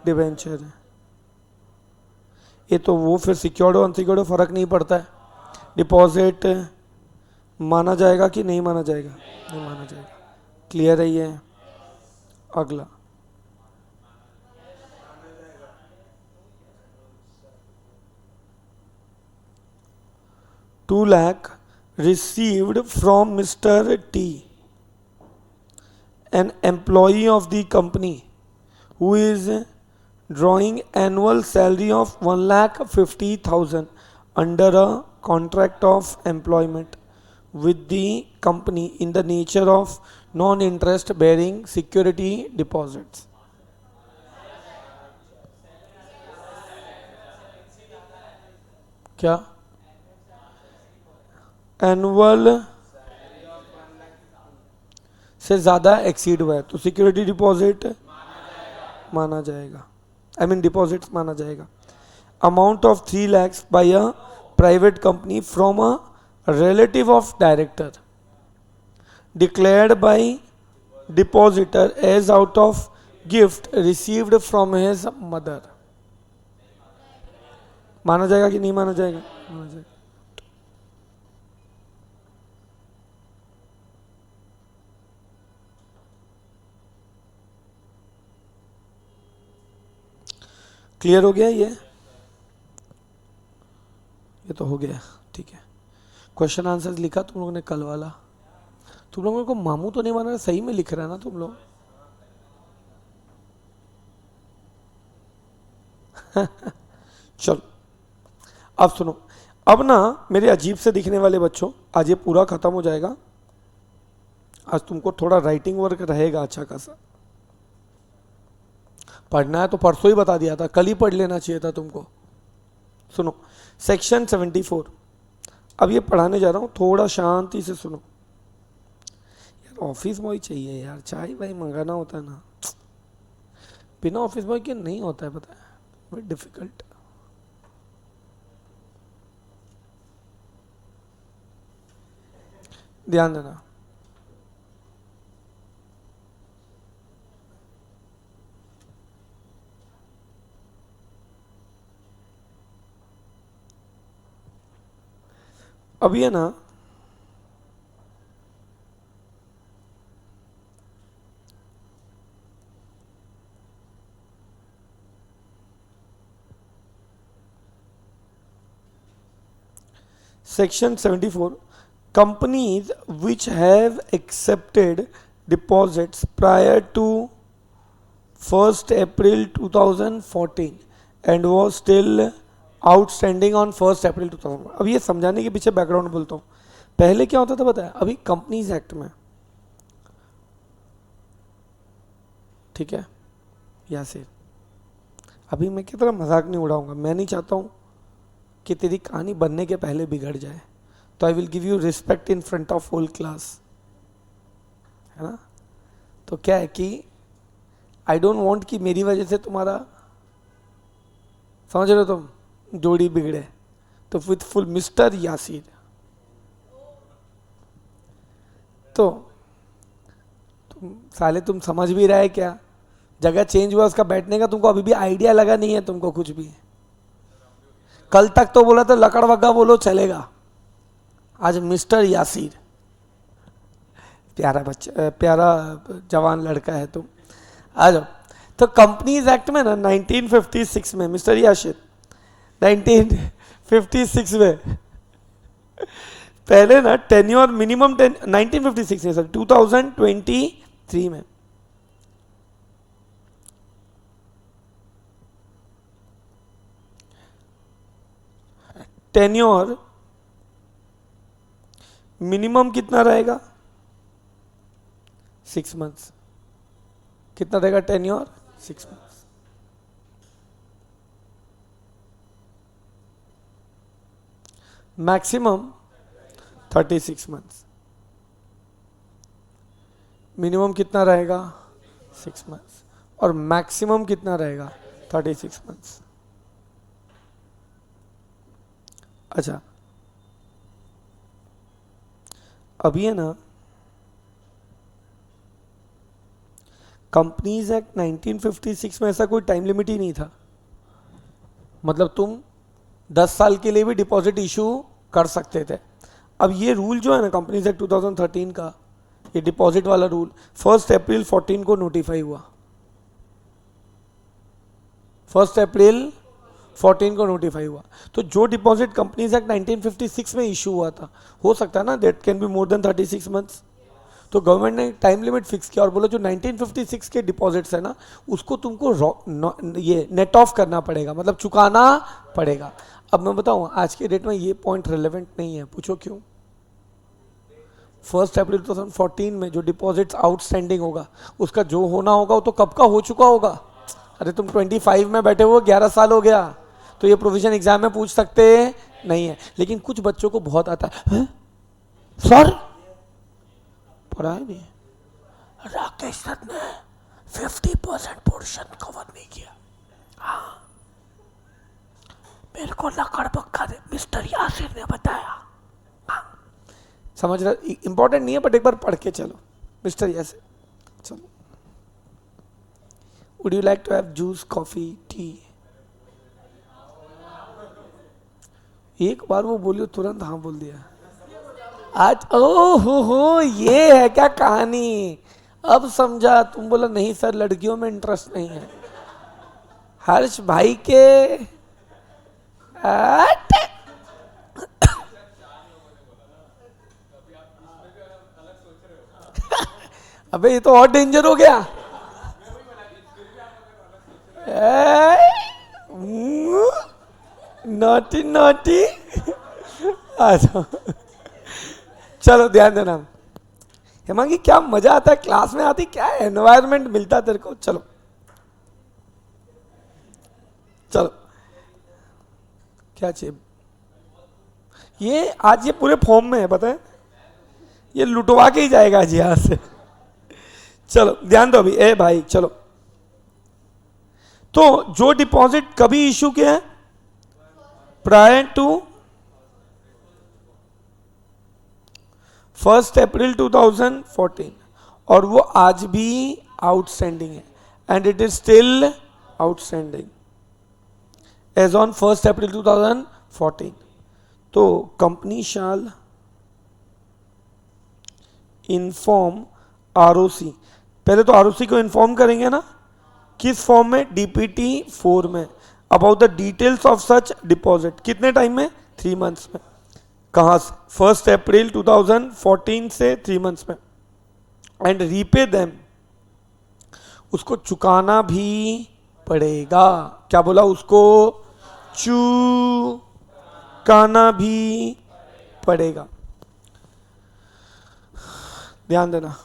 debenture है। ये तो वो फिर सिक्योर्ड और अनसिक्योर्ड फर्क नहीं पड़ता है। डिपॉजिट माना जाएगा कि नहीं माना जाएगा? नहीं माना जाएगा। क्लियर है ये? अगला 2 lakh received from Mr. T, an employee of the company who is drawing annual salary of 1,50,000 under a contract of employment with the company in the nature of non-interest bearing security deposits. क्या? Annual से ज़्यादा exceed हुआ है तो security deposit माना जाएगा, I mean deposits माना जाएगा. Amount of 3 lakhs by a private company from a relative of director declared by depositor as out of gift received from his mother. माना जाएगा कि नहीं माना जाएगा? माना जाएगा. क्लियर हो गया ये तो हो गया. ठीक है. क्वेश्चन आंसर्स लिखा तुम लोगों ने कल वाला. तुम लोगों को मामू तो नहीं माना, सही में लिख रहा है ना तुम लोग. चलो अब सुनो. अब ना मेरे अजीब से दिखने वाले बच्चों, आज ये पूरा खत्म हो जाएगा. आज तुमको थोड़ा राइटिंग वर्क रहेगा अच्छा खासा. पढ़ना है तो परसों ही बता दिया था, कल ही पढ़ लेना चाहिए था तुमको. सुनो सेक्शन 74. अब ये पढ़ाने जा रहा हूँ, थोड़ा शांति से सुनो. यार ऑफिस बॉय चाहिए यार, चाय भाई मंगाना होता है ना, बिना ऑफिस बॉय के नहीं होता है, पता है, वेरी डिफिकल्ट. ध्यान देना. अब ये ना section 74, companies which have accepted deposits prior to 1st April 2014 and was still outstanding on 1st April 2000. अब ये समझाने के पीछे बैकग्राउंड बोलता हूँ. पहले क्या होता था पता है? अभी कंपनीज एक्ट में, ठीक है, या से अभी मैं कितना मजाक नहीं उड़ाऊंगा. मैं नहीं चाहता हूँ कि तेरी कहानी बनने के पहले बिगड़ जाए, तो I will give you respect in front of whole class, है ना. तो क्या है कि आई डोंट वांट कि मेरी वजह से तुम्हारा, समझ रहे हो तुम, जोड़ी बिगड़े. तो विथ फुल मिस्टर यासीर, तो तुम समझ भी रहे क्या? जगह चेंज हुआ उसका बैठने का, तुमको अभी भी आइडिया लगा नहीं है तुमको कुछ भी. कल तक तो बोला था लकड़वग्गा बोलो चलेगा, आज मिस्टर यासीर. प्यारा बच्चा, प्यारा जवान लड़का है तुम. आ जाओ. तो कंपनीज एक्ट में ना 1956 में, मिस्टर यासीर 1956 में पहले ना टेन्योर मिनिमम 1956 में सर 2023 में टेन्योर मिनिमम कितना रहेगा 6 मंथ्स। कितना रहेगा tenure 6 months. Maximum 36 months. Minimum कितना रहेगा 6 मंथ्स और मैक्सिमम कितना रहेगा 36 मंथ्स। अच्छा अभी है ना कंपनीज एक्ट 1956 में ऐसा कोई टाइम लिमिट ही नहीं था। मतलब तुम 10 साल के लिए भी डिपॉजिट इशू कर सकते थे। अब ये रूल जो है ना कंपनीज एक्ट 2013 का, ये डिपॉजिट वाला रूल 1 अप्रैल 14 को नोटिफाई हुआ। 1 अप्रैल 14 को नोटिफाई हुआ। तो जो डिपॉजिट कंपनीज एक्ट 1956 में इशू हुआ था, हो सकता है ना that can be more than 36 months. तो गवर्नमेंट ने टाइम लिमिट फिक्स किया और बोला जो 1956 के डिपॉजिट्स है ना उसको तुमको ये नेट ऑफ करना पड़ेगा, मतलब चुकाना पड़ेगा। अब मैं बताऊं आज के डेट में ये पॉइंट रिलेवेंट नहीं है। पूछो क्यों? 1 अप्रैल 2014 में जो डिपॉजिट्स आउटस्टैंडिंग होगा उसका जो होना होगा वो तो कब का हो चुका होगा। अरे तुम 25 में बैठे हो, 11 साल हो गया, तो ये प्रोविजन एग्जाम में पूछ सकते नहीं है। लेकिन कुछ बच्चों को बहुत आता है, सर पढ़ा है नहीं, राकेश सर ने 50% पोर्शन कवर नहीं किया। हाँ मेरे को लकड़ पक्का दे, मिस्टर यासिर ने बताया। हाँ समझ रहे, इंपॉर्टेंट नहीं है बट एक बार पढ़ के चलो। मिस्टर यासिर चलो, would you like to have juice, coffee, tea? एक बार वो बोलियो तुरंत हाँ बोल दिया। आज ओ हो ये है क्या कहानी? अब समझा। तुम बोला नहीं सर लड़कियों में इंटरेस्ट नहीं है। हर्ष भाई के अबे ये तो और डेंजर हो गया। Naughty naughty. अच्छा चलो ध्यान देना। हेमांगी क्या मजा आता है क्लास में, आती क्या एनवायरनमेंट मिलता है तेरे को। चलो चलो क्या चाहिए? ये आज ये पूरे फॉर्म में है पता है, ये लुटवा के ही जाएगा आज यहां से। चलो ध्यान दो अभी ए भाई। चलो तो जो डिपॉजिट कभी इशू किया है प्रायर टू 1 अप्रैल 2014 और वो आज भी आउटस्टैंडिंग है and it is still outstanding as on 1 April 2014, तो कंपनी शाल इन्फॉर्म आरओसी। पहले तो आरओसी को इन्फॉर्म करेंगे ना, किस फॉर्म में? डीपीटी 4 में, about the details of such deposit. कितने टाइम में? 3 मंथ्स में। कहां से? 1 अप्रैल 2014 से 3 मंथ्स में। एंड रीपे देम, उसको चुकाना भी पड़ेगा। क्या बोला? उसको चुकाना भी पड़ेगा। ध्यान देना।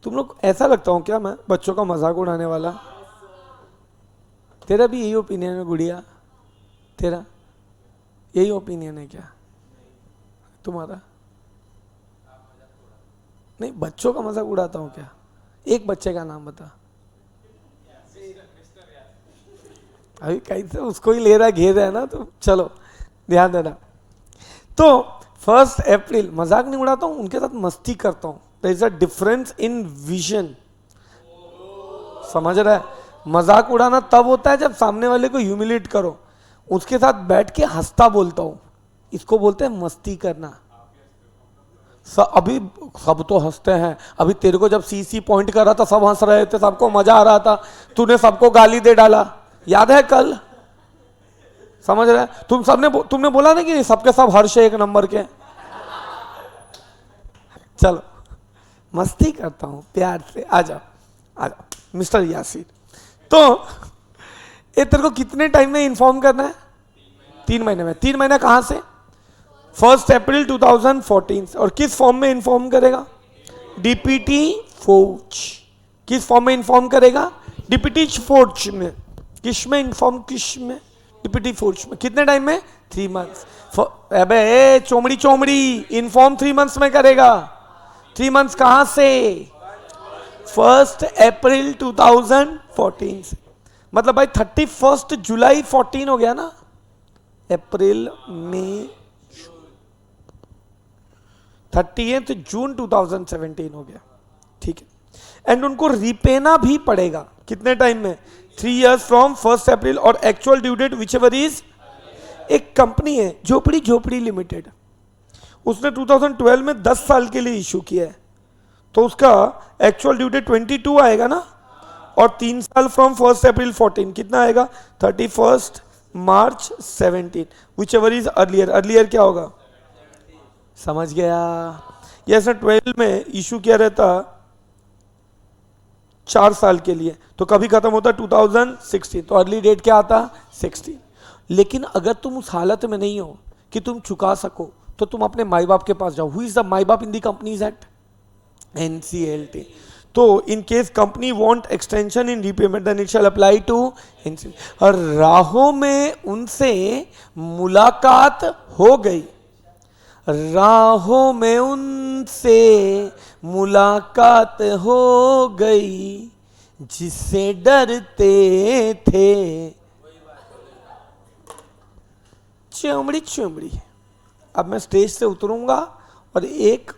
तुम लोग ऐसा लगता हूं क्या मैं बच्चों का मजाक उड़ाने वाला? तेरा भी यही ओपिनियन है गुड़िया? तेरा यही ओपिनियन है क्या तुम्हारा? नहीं बच्चों का मजाक उड़ाता हूं क्या? एक बच्चे का नाम बता। अभी कैसे उसको ही ले रहा घेर रहा है ना, तो चलो ध्यान देना। तो 1 अप्रैल मजाक नहीं उड़ाता हूं, उनके साथ मस्ती करता हूं। There is a difference in vision. समझ रहा है? मजाक उड़ाना तब होता है जब सामने वाले को ह्यूमिलेट करो, उसके साथ बैठ के हंसता बोलता हूं, इसको बोलते हैं मस्ती करना। अभी सब तो हंसते हैं, अभी तेरे को जब सीसी पॉइंट कर रहा था सब हंस रहे थे, सबको मजा आ रहा था, तूने सबको गाली दे डाला, याद है कल? समझ रहे? तुमने बोला ना कि सबके सब हर्ष एक नंबर के। चलो मस्ती करता हूं प्यार से, आ जाओ मिस्टर यासीर। तो ये तेरे को कितने टाइम में इन्फॉर्म करना है? 3 महीने में। 3 महीना कहां से? 1 अप्रैल 2014 और किस फॉर्म में इन्फॉर्म करेगा? DPT forge. किस फॉर्म में इन्फॉर्म करेगा? डीपीटी फोर्ज में। किस में इन्फॉर्म? किस में? डीपीटी फोर्ज में। कितने टाइम में? 3 मंथ्स। अबे चोमड़ी इन्फॉर्म 3 मंथ्स में करेगा। 3 मंथ्स कहां से? 1 अप्रैल 2014 से। मतलब भाई 31 जुलाई 14 हो गया ना, अप्रैल मई 30 जून 2017 हो गया, ठीक है। एंड उनको रिपेना भी पड़ेगा कितने टाइम में? 3 years फ्रॉम 1 अप्रैल और actual due date whichever is. एक कंपनी है झोपड़ी लिमिटेड, उसने 2012 में 10 साल के लिए इशू किया है, तो उसका एक्चुअल ड्यू डेट 22 आएगा ना, और 3 साल फ्रॉम 1 अप्रैल 14 कितना आएगा? 31 मार्च 17, which ever is earlier. Earlier क्या होगा? समझ गया? ये इसने 12 में इशू किया रहता 4 साल के लिए, तो कभी खत्म होता 2016, तो अर्ली डेट क्या आता? 16। लेकिन अगर तुम उस हालत में नहीं हो कि तुम चुका सको, तो तुम अपने माई बाप के पास जाओ। हु इज द माई बाप in the companies act? NCLT। तो in case company want extension in repayment then it shall apply to NCLT। और राहों में उनसे मुलाकात हो गई, राहों में उनसे मुलाकात हो गई, जिससे डरते थे। चुमड़ी। अब मैं स्टेज से उतरूंगा और एक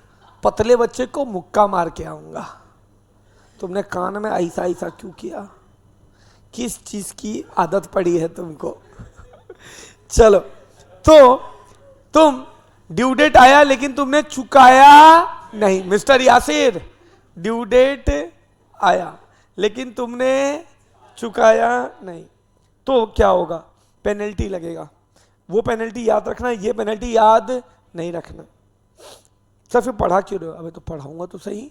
पतले बच्चे को मुक्का मार के आऊंगा। तुमने कान में ऐसा क्यों किया? किस चीज की आदत पड़ी है तुमको? चलो, तो तुम ड्यू डेट आया लेकिन तुमने चुकाया नहीं। मिस्टर यासिर, ड्यू डेट आया लेकिन तुमने चुकाया नहीं, तो क्या होगा? पेनल्टी लगेगा। वो पेनल्टी याद रखना, ये पेनल्टी याद नहीं रखना। सर फिर पढ़ा क्यों रहे हो? अबे तो पढ़ाऊंगा तो सही।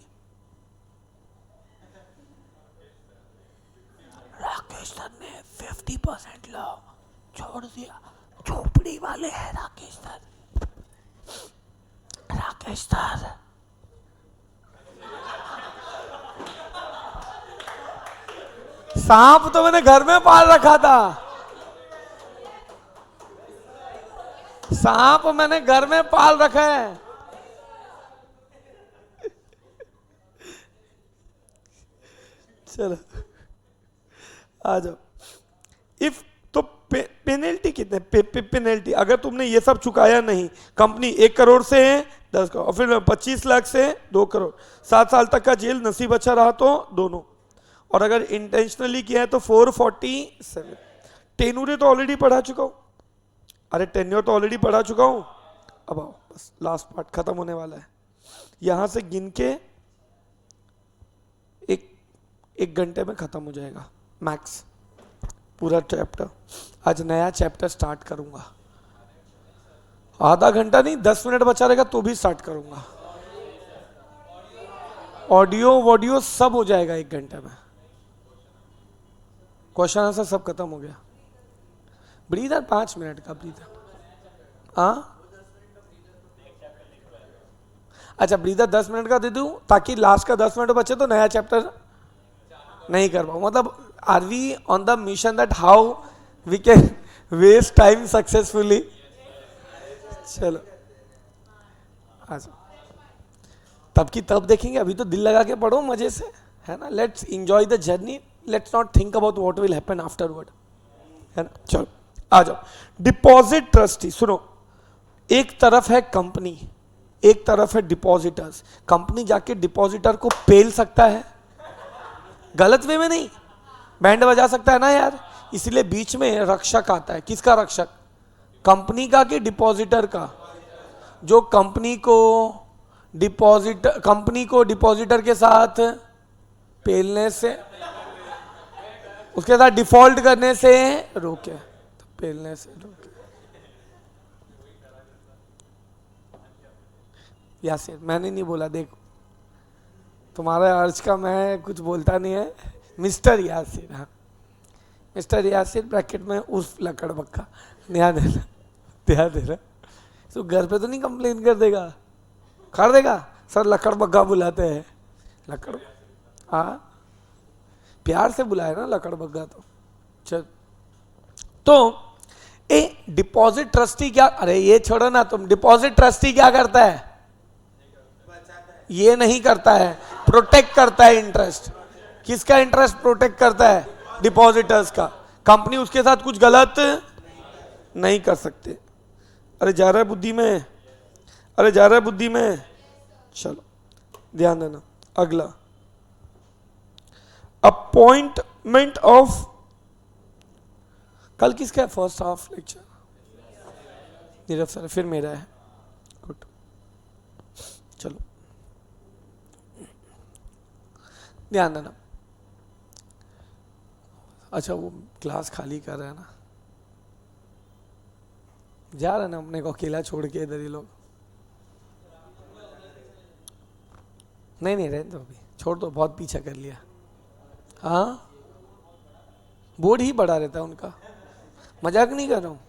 राकेश सर ने 50% लॉ छोड़ दिया, झोपड़ी वाले हैं राकेश सर। राकेश सर सांप तो मैंने घर में पाल रखा था, सांप मैंने घर में पाल रखा है। चलो आ जाओ। इफ तो पेनल्टी कितने? पेनल्टी अगर तुमने ये सब चुकाया नहीं, कंपनी 1 करोड़ से 10 करोड़ और फिर 25 लाख से 2 करोड़, 7 साल तक का जेल नसीब अच्छा रहा तो दोनों, और अगर इंटेंशनली किया है तो 447। टेन्योर तो ऑलरेडी पढ़ा चुका हूं। अरे टेन्योर तो ऑलरेडी पढ़ा चुका हूं। अब आओ, बस लास्ट पार्ट खत्म होने वाला है। यहां से गिन के एक घंटे में खत्म हो जाएगा मैक्स पूरा चैप्टर। आज नया चैप्टर स्टार्ट करूंगा, आधा घंटा नहीं 10 मिनट बचा रहेगा तो भी स्टार्ट करूंगा। ऑडियो सब हो जाएगा 1 घंटे में। क्वेश्चन आंसर सब खत्म हो गया। ब्रीदर 5 मिनट का ब्रीदर। अच्छा ब्रीदर 10 मिनट का दे दूं ताकि लास्ट का 10 मिनट बचे तो नया चैप्टर नहीं कर पाऊं। मतलब are we on the mission that how we can waste time successfully? चलो आ जाओ, तब की तब देखेंगे, अभी तो दिल लगा के पढ़ो मजे से, है ना। Let's enjoy the journey, let's not think about what will happen afterward, है ना। चलो आ जाओ। डिपॉजिट ट्रस्टी, सुनो, एक तरफ है कंपनी, एक तरफ है डिपॉजिटर्स। कंपनी जाके डिपॉजिटर को पेल सकता है, गलत वे में नहीं, बैंड बजा सकता है ना यार। इसलिए बीच में रक्षक आता है। किसका रक्षक? कंपनी का कि डिपॉजिटर का? जो कंपनी को डिपॉजिट कंपनी को डिपॉजिटर के साथ पेलने से, उसके साथ डिफॉल्ट करने से रोके, तो पेलने से रोके। यासिर मैंने नहीं बोला, देखो तुम्हारे अर्ज का मैं कुछ बोलता नहीं है। मिस्टर यासिर, हाँ मिस्टर यासिर ब्रैकेट में उर्फ लकड़ बक्का, ध्यान देना ध्यान देना। तो घर पे तो नहीं कंप्लेन कर देगा, कर देगा सर लकड़ बग्गा बुलाते हैं, लकड़, हाँ प्यार से बुलाए ना लकड़ बग्गा। तो चल, तो ए डिपॉजिट ट्रस्टी क्या, अरे ये छोड़ो ना तुम, डिपॉजिट ट्रस्टी क्या करता है? ये नहीं करता है, प्रोटेक्ट करता है इंटरेस्ट। किसका इंटरेस्ट प्रोटेक्ट करता है? डिपॉजिटर्स का। कंपनी उसके साथ कुछ गलत नहीं कर सकते। अरे जा रहा है बुद्धि में, अरे जा रहा है बुद्धि में। चलो ध्यान देना, अगला अपॉइंटमेंट ऑफ, कल किसका है first half lecture? Nirav sir, फिर मेरा है, गुड। चलो ध्यान देना। अच्छा वो क्लास खाली कर रहे हैं ना, जा रहे हैं ना अपने को अकेला छोड़ के इधर ही लोग। नहीं नहीं रहने दो, अभी छोड़ दो, बहुत पीछा कर लिया। हाँ बोर्ड ही बड़ा रहता है उनका, मजाक नहीं कर रहा हूँ,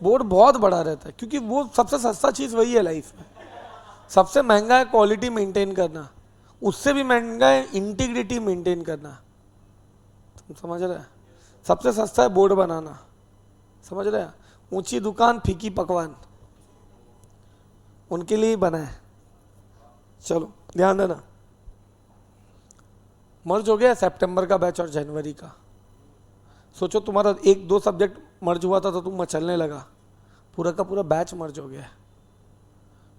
बोर्ड बहुत बड़ा रहता है, क्योंकि वो सबसे सस्ता चीज़ वही है लाइफ में। सबसे महंगा है क्वालिटी मेंटेन करना, उससे भी महंगा है इंटीग्रिटी मेंटेन करना। तुम समझ रहे हैं? सबसे सस्ता है बोर्ड बनाना, समझ रहे हैं? ऊंची दुकान फीकी पकवान, उनके लिए ही बना है। चलो ध्यान देना, मर्ज हो गया सितंबर का बैच और जनवरी का। सोचो तुम्हारा 1-2 सब्जेक्ट मर्ज हुआ था तो तुम मचलने लगा, पूरा का पूरा बैच मर्ज हो गया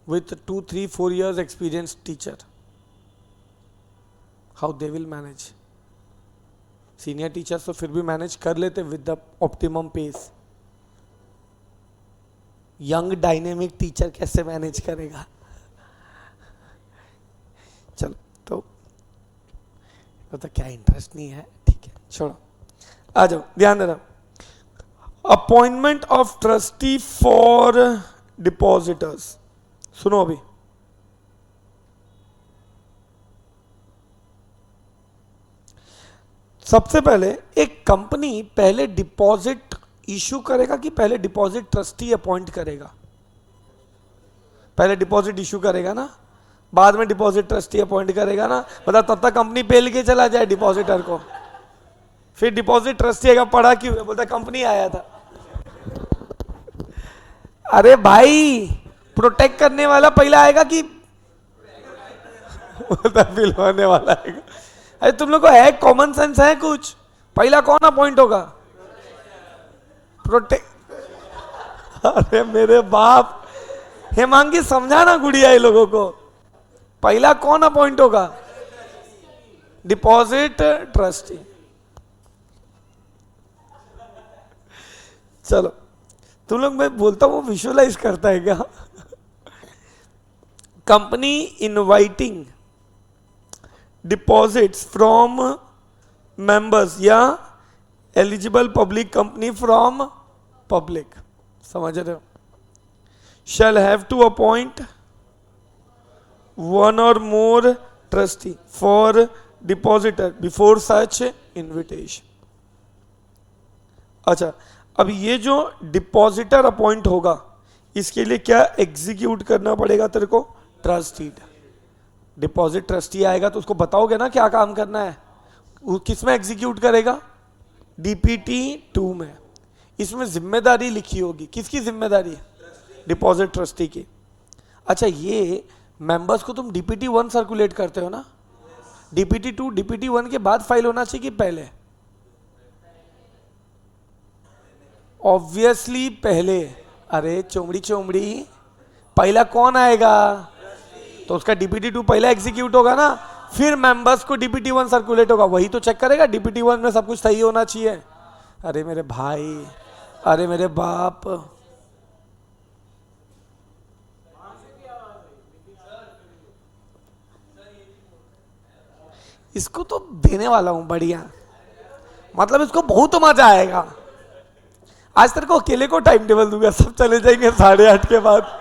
with 2-3-4 years experience teacher. How they will manage? Senior teachers तो फिर भी मैनेज कर लेते with the optimum pace, young dynamic teacher कैसे मैनेज करेगा? चलो तो क्या इंटरेस्ट नहीं है, ठीक है छोड़ो, आ जाओ ध्यान देना। Appointment of trustee for depositors, सुनो अभी। सबसे पहले एक कंपनी पहले डिपॉजिट इशू करेगा कि पहले डिपॉजिट ट्रस्टी अपॉइंट करेगा? पहले डिपॉजिट इशू करेगा ना, बाद में डिपॉजिट ट्रस्टी अपॉइंट करेगा ना, मतलब तब तक कंपनी पेल के चला जाए डिपॉजिटर को, फिर डिपॉजिट ट्रस्टी आएगा, पढ़ा क्यों है? बोलता कंपनी आया था। अरे भाई प्रोटेक्ट करने वाला पहला आएगा कि बोलता पिलवाने वाला आएगा? अरे तुम लोग को है कॉमन सेंस है कुछ? पहला कौन अपॉइंट होगा? प्रोटेक्ट। अरे मेरे बाप, हेमांगी समझाना गुड़िया ये लोगों को, पहला कौन अपॉइंट होगा? Deposit trustee. चलो तुम लोग, मैं बोलता हूं वो विजुअलाइज करता है क्या? Company inviting deposits from members या eligible public company from public, समझ रहे हो? shall have to appoint one or more trustee for depositor before such invitation। अच्छा, अब ये जो डिपॉजिटर अपॉइंट होगा इसके लिए क्या एग्जीक्यूट करना पड़ेगा तेरे को? ट्रस्टी। डिपॉजिट ट्रस्टी आएगा तो उसको बताओगे ना क्या काम करना है, वो किस में एग्जीक्यूट करेगा? डीपीटी 2 में। इसमें जिम्मेदारी लिखी होगी, किसकी जिम्मेदारी? डिपॉजिट ट्रस्टी की। अच्छा, ये मेंबर्स को तुम डीपीटी 1 सर्कुलेट करते हो ना? डीपीटी 2 डीपीटी 1 के बाद फाइल होना चाहिए कि पहले? ऑब्वियसली पहले। अरे चोमड़ी चोमड़ी, पहला कौन आएगा? तो उसका डीपीटी 2 पहला एग्जीक्यूट होगा ना, फिर मेंबर्स को डीपीटी 1 सर्कुलेट होगा, वही तो चेक करेगा डीपीटी 1 में सब कुछ सही होना चाहिए। अरे मेरे भाई, अरे मेरे बाप, इसको तो देने वाला हूं बढ़िया, मतलब इसको बहुत मजा आएगा। आज तेरे को अकेले को टाइम टेबल दूंगा, सब चले जाएंगे 8:30 के बाद।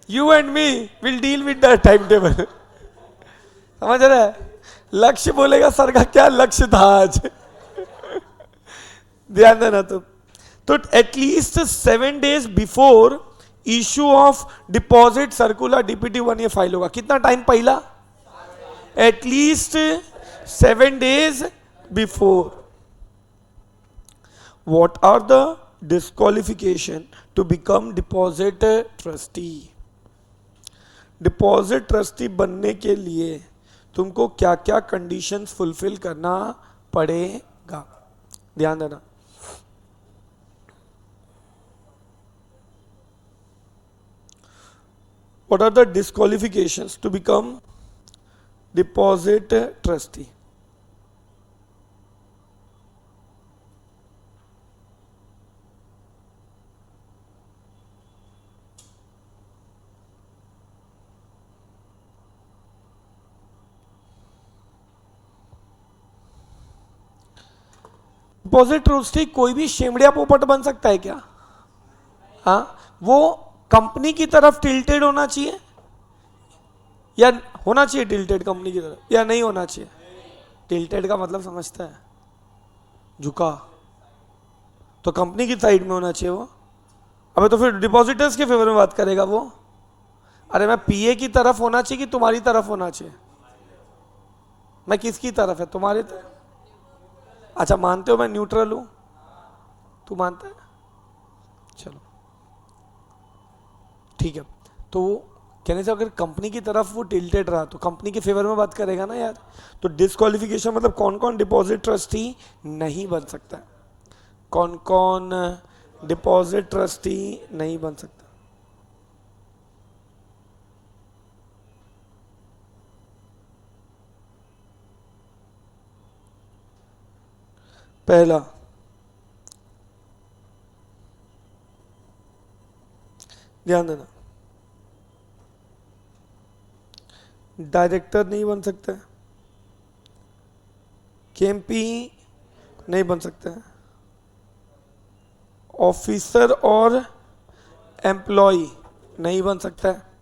You and me will deal with the time table. समझ रहे हैं? लक्ष्य बोलेगा सर का क्या लक्ष्य था आज। ध्यान देना तुम। तो at least 7 days before issue of deposit circular DPT 1 ये फाइल होगा। कितना टाइम पहला? At least 7 days before. What are the disqualification to become deposit trustee? Deposit trustee बनने के लिए तुमको क्या क्या कंडीशंस फुलफिल करना पड़ेगा, ध्यान देना। What are the disqualifications to become deposit trustee? Deposit trustee कोई भी शेमड़िया पोपट बन सकता है क्या? हाँ, वो कंपनी की तरफ टिल्टेड होना चाहिए या होना चाहिए टिल्टेड कंपनी की तरफ, या नहीं होना चाहिए? टिल्टेड का मतलब समझता है? झुका, तो कंपनी की साइड में होना चाहिए वो। अबे तो फिर डिपॉजिटर्स के फेवर में बात करेगा वो। अरे मैं पीए की तरफ होना चाहिए कि तुम्हारी तरफ होना चाहिए? मैं किसकी तरफ है? तुम्हारी तरफ। अच्छा, मानते हो मैं न्यूट्रल हूं? तू मानता है? चलो ठीक है। तो कहने से अगर कंपनी की तरफ वो टिल्टेड रहा तो कंपनी के फेवर में बात करेगा ना यार। तो डिस्क्वालिफिकेशन मतलब कौन कौन डिपॉजिट ट्रस्टी नहीं बन सकता है, कौन कौन डिपॉजिट ट्रस्टी नहीं बन सकता। पहला, ध्यान देना, डायरेक्टर नहीं बन सकता है, केएमपी नहीं बन सकता है, ऑफिसर और एम्प्लॉय नहीं बन सकता है,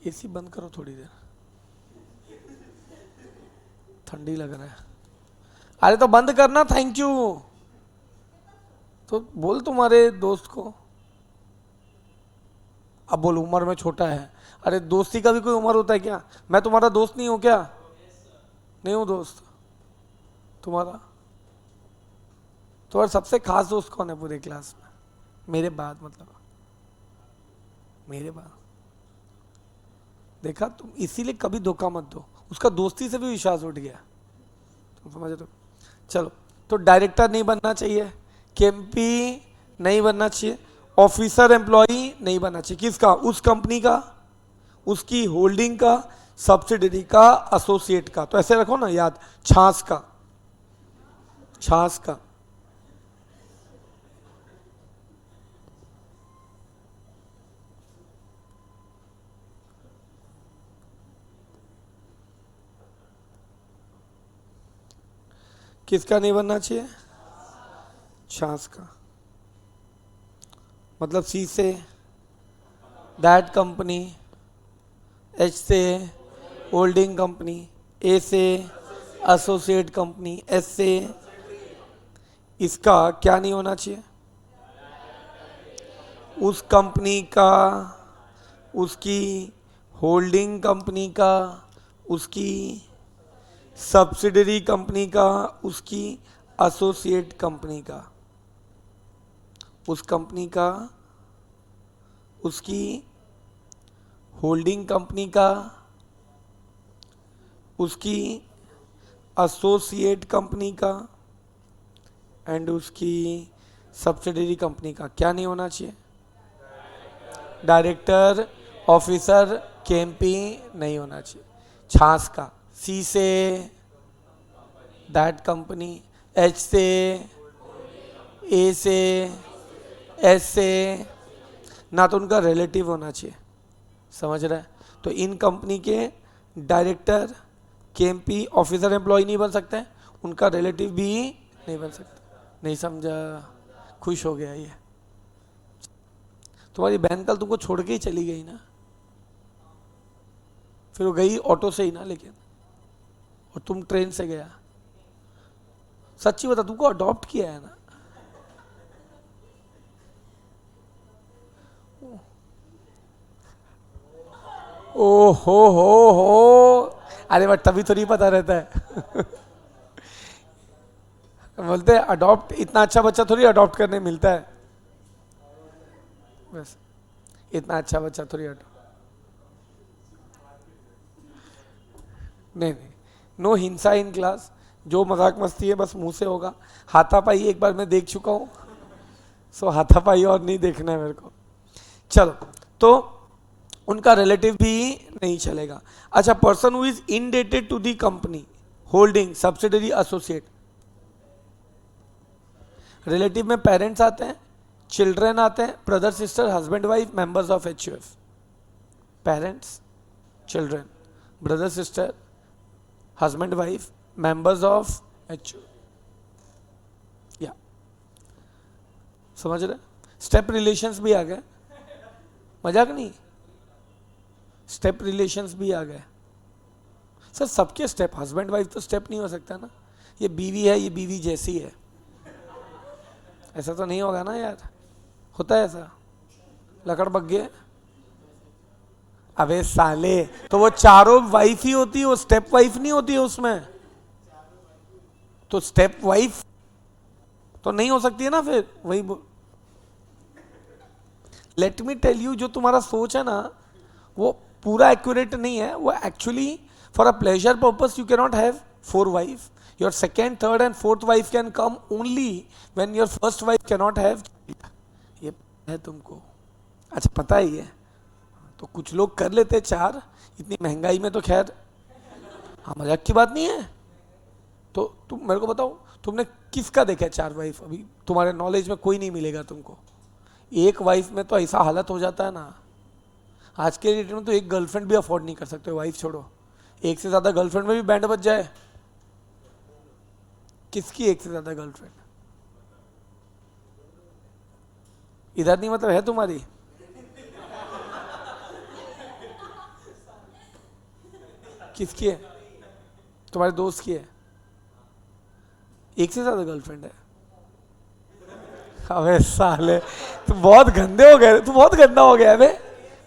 एसी बंद करो थोड़ी देर, ठंडी लग रहा है। अरे तो बंद करना, थैंक यू। तो बोल तुम्हारे दोस्त को। अब बोल उम्र में छोटा है। अरे दोस्ती का भी कोई उम्र होता है क्या? मैं तुम्हारा दोस्त नहीं हूं क्या? नहीं हूं दोस्त तुम्हारा? तुम्हारा सबसे खास दोस्त कौन है पूरे क्लास में? मेरे बाद, मतलब मेरे बाद। देखा, तुम इसीलिए कभी धोखा मत दो। उसका दोस्ती से भी विश्वास उठ गया, तुम समझ रहे हो? चलो, तो डायरेक्टर नहीं बनना चाहिए, केएमपी नहीं बनना चाहिए, ऑफिसर एम्प्लॉई नहीं बनना चाहिए। किसका? उस कंपनी का, उसकी होल्डिंग का, सब्सिडरी का, एसोसिएट का। तो ऐसे रखो ना याद, छाछ का, छाछ का। किसका नहीं बनना चाहिए? छाछ का। मतलब C say that company, H से होल्डिंग कंपनी, ए से एसोसिएट कंपनी, एस से इसका क्या नहीं होना चाहिए? उस कंपनी का, उसकी होल्डिंग कंपनी का, उसकी सब्सिडरी कंपनी का, उसकी एसोसिएट कंपनी का, उस कंपनी का, उसकी होल्डिंग कंपनी का, उसकी एसोसिएट कंपनी का एंड उसकी सब्सिडरी कंपनी का क्या नहीं होना चाहिए? डायरेक्टर, ऑफिसर, केएमपी नहीं होना चाहिए। छाछ का, सी से दैट कंपनी, एच से, ए से, एस से, ना तो उनका रिलेटिव होना चाहिए, समझ रहा है? तो इन कंपनी के डायरेक्टर, केएमपी ऑफिसर एम्प्लॉय नहीं बन सकते, उनका रिलेटिव भी नहीं बन सकता। नहीं समझा? खुश हो गया ये? तुम्हारी बहन कल तुमको छोड़ के ही चली गई ना, फिर वो गई ऑटो से ही ना, लेकिन और तुम ट्रेन से गया। सच्ची बता, तुमको अडॉप्ट किया है ना? ओ हो, अरे बट तभी तो नहीं पता रहता है। बोलते हैं अडॉप्ट, इतना अच्छा बच्चा थोड़ी अडॉप्ट करने मिलता है, बस इतना अच्छा बच्चा थोड़ी अडॉप्ट। नहीं नहीं, नो हिंसा इन क्लास, जो मजाक मस्ती है बस मुंह से होगा। हाथापाई एक बार मैं देख चुका हूं, सो हाथापाई और नहीं देखना है मेरे को। चलो, तो उनका रिलेटिव भी नहीं चलेगा। अच्छा, person who is indebted to the company holding subsidiary associate, relative में पेरेंट्स आते हैं, चिल्ड्रन आते हैं, brother sister, husband wife, members of HUF. Parents, children, brother sister, husband wife, members of HUF. या समझ रहे? स्टेप रिलेशंस भी आ गए, मजाक नहीं, स्टेप रिलेशंस भी आ गए। सर सबके स्टेप, हस्बैंड वाइफ तो स्टेप नहीं हो सकता ना, ये बीवी है, ये बीवी जैसी है, ऐसा तो नहीं होगा ना यार। होता है ऐसा? लकड़ बग गए। अबे साले, तो वो चारों वाइफ ही होती है, वो स्टेप वाइफ नहीं होती है उसमें, तो स्टेप वाइफ तो नहीं हो सकती है ना फिर, वही। लेट मी टेल यू, जो तुम्हारा सोच है ना वो पूरा एक्यूरेट नहीं है। वो actually for a pleasure purpose you can not have 4 wife, your second, third and fourth wife can come only when your first wife can not have. ये है तुमको? अच्छा पता ही है, तो कुछ लोग कर लेते 4, इतनी महंगाई में तो खैर, हाँ मजाक की बात नहीं है। तो तुम मेरे को बताओ, तुमने किसका देखा है 4 वाइफ? अभी तुम्हारे नॉलेज में कोई नहीं मिलेगा तुमको। एक वाइफ में तो ऐसा हालत हो जाता है ना, आज के डेट में तो एक गर्लफ्रेंड भी अफोर्ड नहीं कर सकते, वाइफ छोड़ो, एक से ज्यादा गर्लफ्रेंड में भी बैंड बज जाए। किसकी एक से ज्यादा गर्लफ्रेंड? इधर नहीं मतलब है तुम्हारी? किसकी है? तुम्हारे दोस्त की है, एक से ज्यादा गर्लफ्रेंड है? अबे साले, तुम बहुत गंदे हो गए, तू बहुत गंदा हो गया है बे।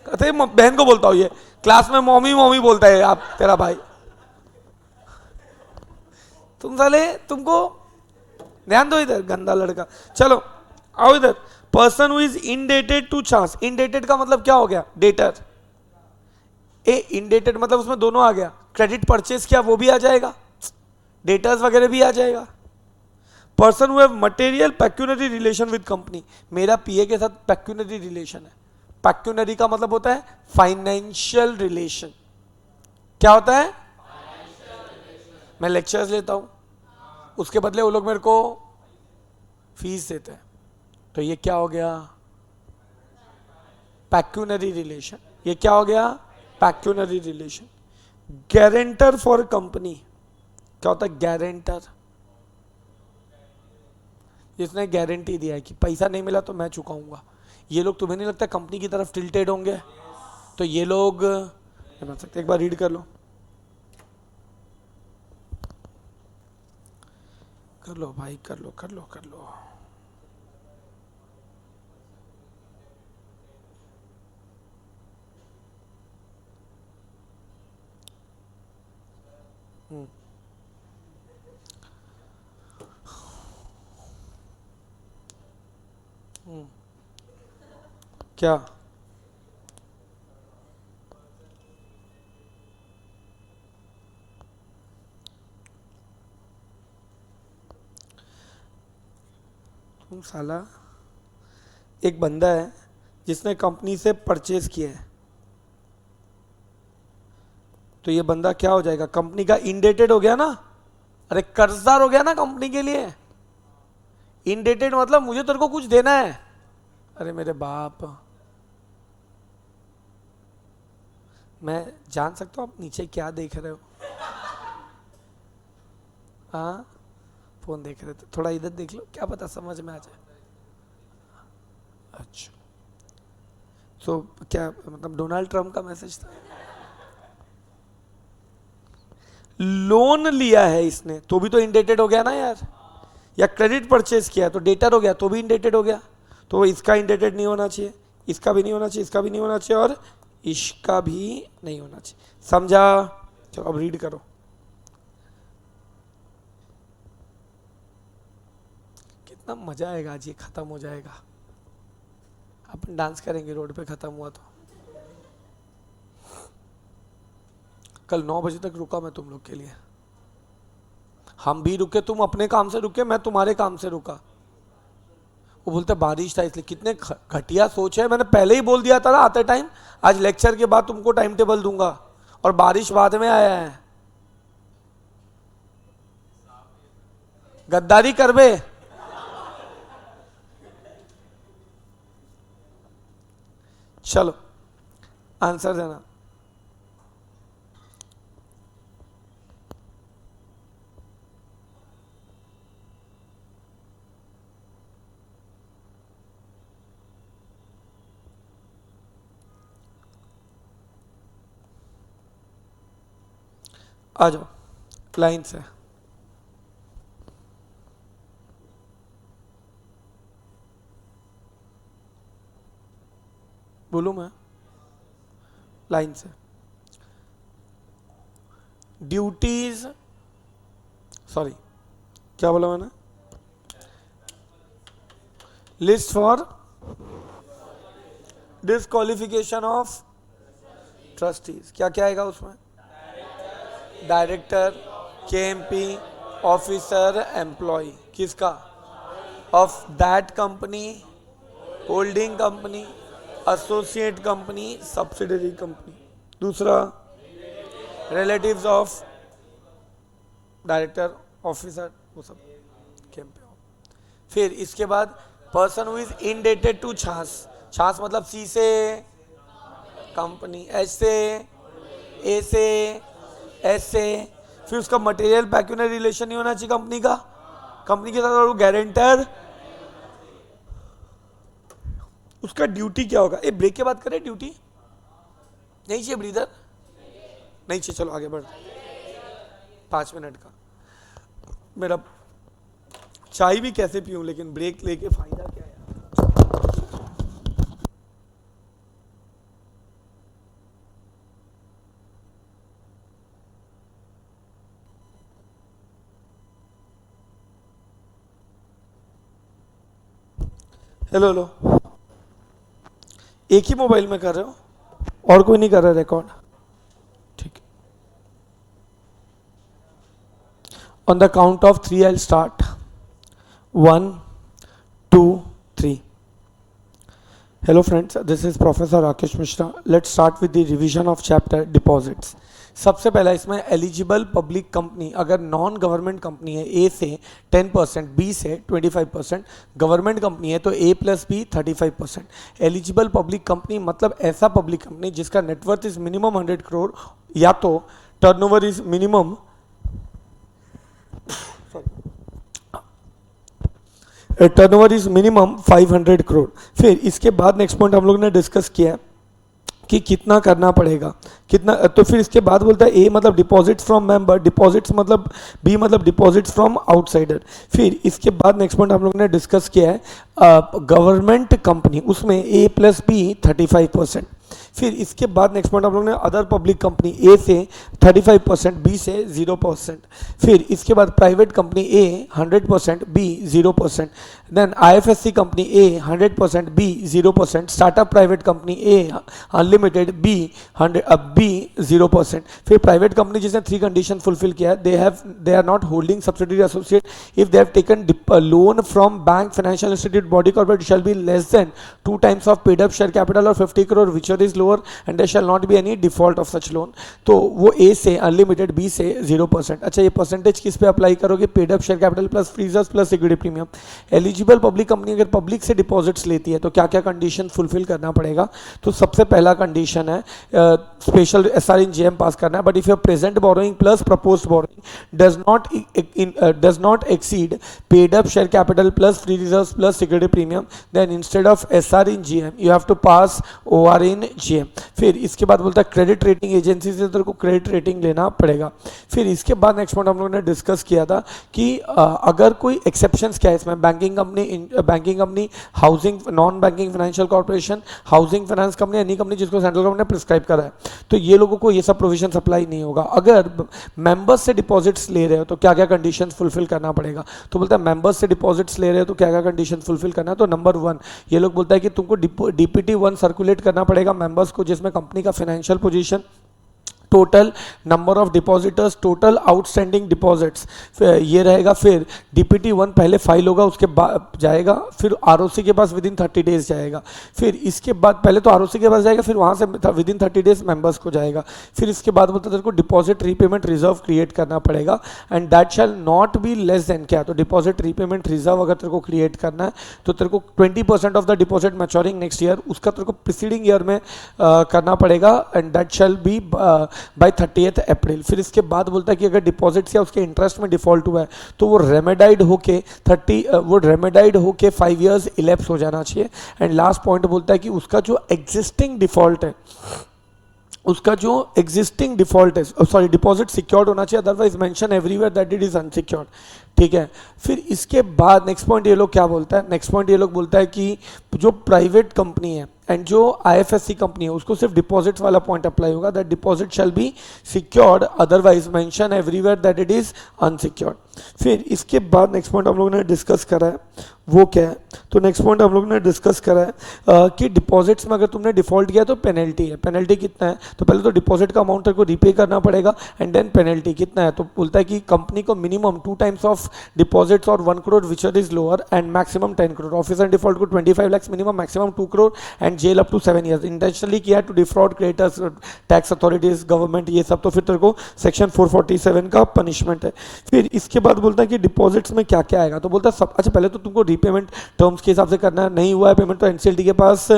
कहते बहन को बोलता हूँ, ये क्लास में मॉमी मॉमी बोलता है आप, तेरा भाई। तुम साले, तुमको ध्यान दो इधर, गंदा लड़का। चलो आओ इधर। Person who is indebted to chance, indebted का मतलब क्या हो गया? डेटर। ए इनडेटेड मतलब उसमें दोनों आ गया, क्रेडिट परचेज किया वो भी आ जाएगा, डेटर्स वगैरह भी आ जाएगा। Person who have material pecuniary relation with company, मेरा पीए के साथ पेक्यूनरी रिलेशन है। पेक्यूनरी का मतलब होता है फाइनेंशियल रिलेशन। क्या होता है? मैं लेक्चर्स लेता हूं, उसके बदले वो लोग मेरे को फीस देते हैं, तो ये क्या हो गया? Pecuniary relation. ये क्या हो गया? Pecuniary relation. Guarantor for company, क्या होता है? गारंटर, जिसने गारंटी दिया है कि पैसा नहीं मिला तो मैं चुकाऊंगा। ये लोग, तुम्हें नहीं लगता कंपनी की तरफ टिल्टेड होंगे? तो ये लोग बना सकते, एक बार रीड कर लो, कर लो भाई, कर लो कर लो कर लो। क्या? तुम साला, एक बंदा है जिसने कंपनी से परचेज किया है, तो ये बंदा क्या हो जाएगा? कंपनी का इनडेटेड हो गया ना, अरे कर्जदार हो गया ना कंपनी के लिए। इनडेटेड मतलब मुझे तेरे को कुछ देना है। अरे मेरे बाप, मैं जान सकता हूँ आप नीचे क्या देख रहे हो? हाँ, फोन देख रहे थे, थोड़ा इधर देख लो, क्या पता समझ में आ जाए। अच्छा, तो क्या मतलब डोनाल्ड ट्रम्प का मैसेज था? लोन लिया है इसने तो भी तो इंडेटेड हो गया ना यार, या क्रेडिट परचेज किया तो डेटर हो गया तो भी इंडेटेड हो गया। तो इसका इंडेटेड नहीं होना चाहिए, इसका भी नहीं होना चाहिए, इसका भी नहीं होना चाहिए, और इसका भी नहीं होना चाहिए। समझा? चलो अब रीड करो। कितना मजा आएगा आज ये खत्म हो जाएगा। अपन डांस करेंगे रोड पे खत्म हुआ तो। कल 9 बजे तक रुका मैं तुम लोग के लिए, हम भी रुके, तुम अपने काम से रुके, मैं तुम्हारे काम से रुका। वो बोलते बारिश था इसलिए। कितने घटिया सोच है, मैंने पहले ही बोल दिया था ना आते टाइम, आज लेक्चर के बाद तुमको टाइम टेबल दूंगा, और बारिश बाद में आया है। गद्दारी कर बे। चलो आंसर देना। आ जाओ लाइन से। बोलूं मैं लाइन से? ड्यूटीज, सॉरी क्या बोला मैंने? List for disqualification of trustees. क्या क्या आएगा उसमें? Director, KMP, officer, employee. किसका? Of that company, holding company, associate company, subsidiary company. दूसरा रिलेटिव्स ऑफ डायरेक्टर, ऑफिसर, वो सब केएमपी। फिर इसके बाद person who is indebted to छास। छास मतलब सी से कंपनी, एच से, ए से, एस से। फिर उसका मटेरियल पैक्यूनरी रिलेशन नहीं होना चाहिए कंपनी का, कंपनी के साथ, और गारंटर। उसका ड्यूटी क्या होगा? ये ब्रेक के बाद करें ड्यूटी? नहीं चाहिए ब्रीदर? नहीं चाहिए, चलो आगे बढ़। 5 मिनट का मेरा चाय भी कैसे पीऊं, लेकिन ब्रेक लेके फायदा क्या है? हेलो हेलो, एक ही मोबाइल में कर रहे हो और कोई नहीं कर रहा रिकॉर्ड? ठीक है। On the count of 3 I start. 1, 2, 3। Hello friends, this is Professor Rakesh Mishra. Let's start with the revision of chapter deposits. सबसे पहला इसमें एलिजिबल पब्लिक कंपनी, अगर नॉन गवर्नमेंट कंपनी है ए से 10%, बी से 25%, गवर्नमेंट कंपनी है तो A plus B 35%। Eligible public company मतलब ऐसा पब्लिक कंपनी जिसका नेटवर्थ इज मिनिमम 100 करोड़, या तो turnover is minimum turnover is minimum 500 crore. फिर इसके बाद नेक्स्ट पॉइंट हम लोग ने डिस्कस किया है कि कितना करना पड़ेगा, कितना। तो फिर इसके बाद बोलता है ए मतलब डिपॉजिट्स फ्रॉम मेंबर, डिपॉजिट्स मतलब बी मतलब डिपॉजिट्स फ्रॉम आउटसाइडर। फिर इसके बाद नेक्स्ट पॉइंट हम लोग ने डिस्कस किया है गवर्नमेंट कंपनी, उसमें ए प्लस बी 35%। फिर इसके बाद नेक्स्ट पॉइंट हम लोग ने अदर पब्लिक कंपनी ए से 35%, बी से 0%। फिर इसके बाद प्राइवेट कंपनी ए 100%, बी 0%। देन आईएफएससी कंपनी ए 100%, बी 0%। स्टार्टअप प्राइवेट कंपनी ए अनलिमिटेड, बी 0%। फिर प्राइवेट कंपनी जिसने 3 कंडीशन फुलफिल किया है, they are not holding subsidiary associate if they have taken loan from bank, financial institute, body corporate shall be less than 2 times of paid up share capital or 50 crore whichever is lower lower and there shall not be any default of such loan. तो वो ए से unlimited, B से 0%। अच्छा, ये percentage किस पे apply करोगे? Paid up share capital plus free reserves plus equity premium. Eligible public company अगर पब्लिक से डिपॉजिट्स लेती है तो क्या क्या कंडीशन फुलफिल करना पड़ेगा? तो सबसे पहला कंडीशन है special SR in GM pass करना है, but if your present borrowing plus proposed borrowing does not exceed paid up share capital plus free reserves plus security premium, then instead of SR in GM you have to pass OR in GM. फिर इसके बाद बोलता है credit rating agency से तेरे को credit rating लेना पड़ेगा। फिर इसके बाद नेक्स्ट पॉइंट हम लोगों ने डिस्कस किया था कि अगर कोई एक्सेप्शंस क्या है इसमें, banking company, housing, non banking financial corporation, housing finance company, any company जिसको सेंट्रल गवर्नमेंट ने प्रिस्क्राइब करा है, तो ये लोगों को ये सब प्रोविजन अप्लाई नहीं होगा। अगर मेंबर्स से डिपॉजिट्स ले रहे हो तो क्या क्या कंडीशंस फुलफिल करना पड़ेगा? तो बोलता है मेंबर्स से डिपॉजिट्स ले रहे हो तो क्या क्या कंडीशन फुलफिल करना है? तो नंबर 1 ये लोग बोलता है कि तुमको डीपीटी 1 सर्कुलेट करना पड़ेगा मेंबर्स को, जिसमें कंपनी का financial position, total number of depositors, total outstanding deposits ये रहेगा। फिर डीपीटी 1 पहले फाइल होगा, उसके बाद जाएगा, फिर आरओसी के पास विदिन 30 डेज जाएगा। फिर इसके बाद पहले तो आरओसी के पास जाएगा, फिर वहाँ से विदिन 30 डेज मेंबर्स को जाएगा। फिर इसके बाद बोलते तेरे को डिपॉजिट रीपेमेंट रिजर्व क्रिएट करना पड़ेगा and that shell not B less then क्या? तो डिपॉजिट रीपेमेंट रिजर्व अगर तेरे को क्रिएट करना है तो तेरे को 20% of the deposit maturing next year उसका तेरे को प्रीसीडिंग ईयर में करना पड़ेगा and that shall be by 30 April. फिर इसके बाद बोलता है कि अगर डिपॉजिट्स या उसके इंटरेस्ट में डिफॉल्ट हुआ है तो वो रेमेडाइड होके 5 इयर्स इलेप्स हो जाना चाहिए। एंड लास्ट पॉइंट बोलता है कि उसका जो एग्जिस्टिंग डिफॉल्ट है, सॉरी डिपॉजिट सिक्योर्ड होना चाहिए, otherwise mention everywhere that it is unsecured. ठीक है। फिर इसके बाद नेक्स्ट पॉइंट ये लोग क्या बोलता है? नेक्स्ट पॉइंट ये लोग बोलता है कि जो प्राइवेट कंपनी है एंड जो आईएफएससी कंपनी है उसको सिर्फ डिपॉजिट्स वाला पॉइंट अप्लाई होगा, that deposit shall be secured, otherwise mention everywhere that it is unsecured. फिर इसके बाद नेक्स्ट पॉइंट हम लोगों ने डिस्कस करा है वो क्या है? तो नेक्स्ट पॉइंट हम लोगों ने डिस्कस करा है कि डिपॉजिट्स में अगर तुमने डिफॉल्ट किया तो पेनल्टी है। पेनल्टी कितना है? तो पहले तो डिपॉजिट का अमाउंट तेरे को रीपे करना पड़ेगा एंड देन पेनल्टी कितना है? तो बोलता है कि कंपनी को मिनिमम 2 टाइम्स ऑफ डिपॉजिट्स और 1 crore which is lower and maximum 10 crore. Officer default को 25 lakh minimum, maximum 2 crore and jail up to 7 years. Intentionally किया to defraud creditors, tax authorities, government, ये सब तो फिर तेरे को सेक्शन 447 का पनिशमेंट है। फिर इसके बाद बोलता है कि डिपॉजिट्स में क्या क्या आएगा? तो बोलता है सब, अच्छा पहले तो तुमको रीपेमेंट टर्म्स के हिसाब से करना है, नहीं हुआ है पेमेंट तो एनसीएलटी के पास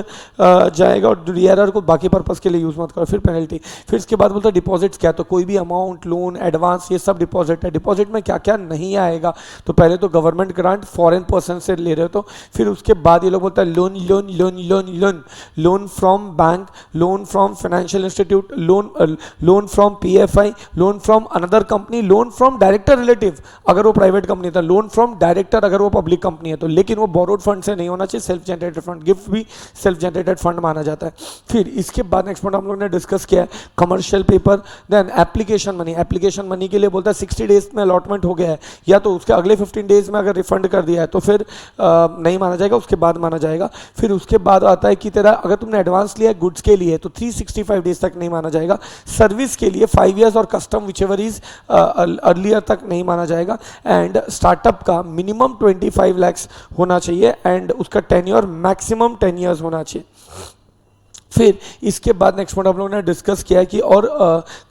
जाएगा और डीआरआर को बाकी पर्पस के लिए यूज मत करो। फिर पेनल्टी। फिर इसके बाद बोलता है डिपॉजिट्स क्या? तो कोई भी अमाउंट, लोन, एडवांस, ये सब डिपॉजिट है। डिपॉजिट में क्या क्या नहीं आएगा? तो पहले तो गवर्नमेंट ग्रांट, फॉरेन पर्सन से ले रहे हो तो। फिर उसके बाद ये लोग बोलता है loan loan loan loan loan loan from bank, loan from financial institute, loan from PFI, loan from another company, loan from director relative अगर वो प्राइवेट कंपनी था, लोन फ्रॉम डायरेक्टर अगर वो पब्लिक कंपनी है तो, लेकिन वो बोरोड फंड से नहीं होना चाहिए, सेल्फ जनरेटेड फंड। गिफ्ट भी सेल्फ जनरेटेड फंड माना जाता है। फिर इसके बाद नेक्स्ट पॉइंट हम लोग ने डिस्कस किया है commercial paper, then application money. Application money के लिए बोलता है 60 डेज में अलॉटमेंट हो गया है या तो उसके अगले 15 डेज में अगर रिफंड कर दिया है तो फिर नहीं माना जाएगा, उसके बाद माना जाएगा। फिर उसके बाद आता है कि तेरा अगर तुमने एडवांस लिया गुड्स के लिए तो 365 डेज तक नहीं माना जाएगा। सर्विस के लिए 5 इयर्स और कस्टम विचेवर इज अर्लियर तक नहीं माना जाएगा। एंड स्टार्टअप का मिनिमम 25 लाख होना चाहिए एंड उसका टेन्योर मैक्सिमम 10 इयर्स होना चाहिए। फिर इसके बाद नेक्स्ट पॉइंट हम लोगों ने डिस्कस किया है कि और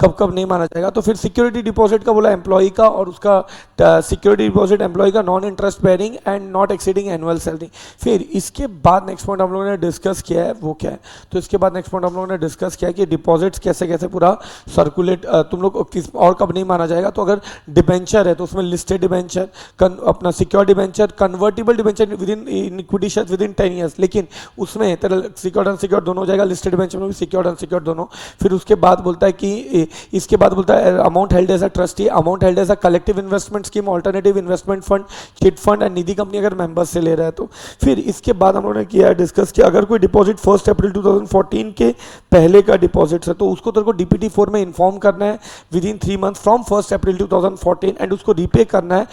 कब कब नहीं माना जाएगा। तो फिर सिक्योरिटी डिपॉजिट का बोला एम्प्लॉय का, और उसका सिक्योरिटी डिपॉजिट एम्प्लॉय का non interest bearing and not exceeding annual salary. फिर इसके बाद नेक्स्ट पॉइंट हम लोगों ने डिस्कस किया है वो क्या है? तो इसके बाद नेक्स्ट पॉइंट हम लोगों ने डिस्कस किया कि डिपॉजिट्स कैसे कैसे पूरा सर्कुलेट तुम लोग किस और कब नहीं माना जाएगा। तो अगर डिबेंचर है तो उसमें लिस्टेड डिबेंचर, अपना secure debenture, convertible debenture with in equity shares with in 10 years, लेकिन उसमें तेरा सिक्योर्ड अनसिक्योर्ड दोनों हो जाएगा, लिस्टेड डिबेंचर में भी सिक्योर्ड अनसिक्योर्ड दोनों। फिर उसके बाद बोलता है कि इसके बाद बोलता है amount held as a trustee, amount held as a collective investment scheme, alternative investment fund, chit fund and Nidhi company अगर मेंबर्स से ले रहा है तो। फिर इसके बाद हम लोगों ने किया डिस्कस किया अगर कोई डिपॉजिट 1 अप्रैल 2014 के पहले का डिपॉजिट है तो उसको तेरे को डीपीटी 4 में इन्फॉर्म करना है within 3 month from 1 April 2014 and उसको रीपे करना है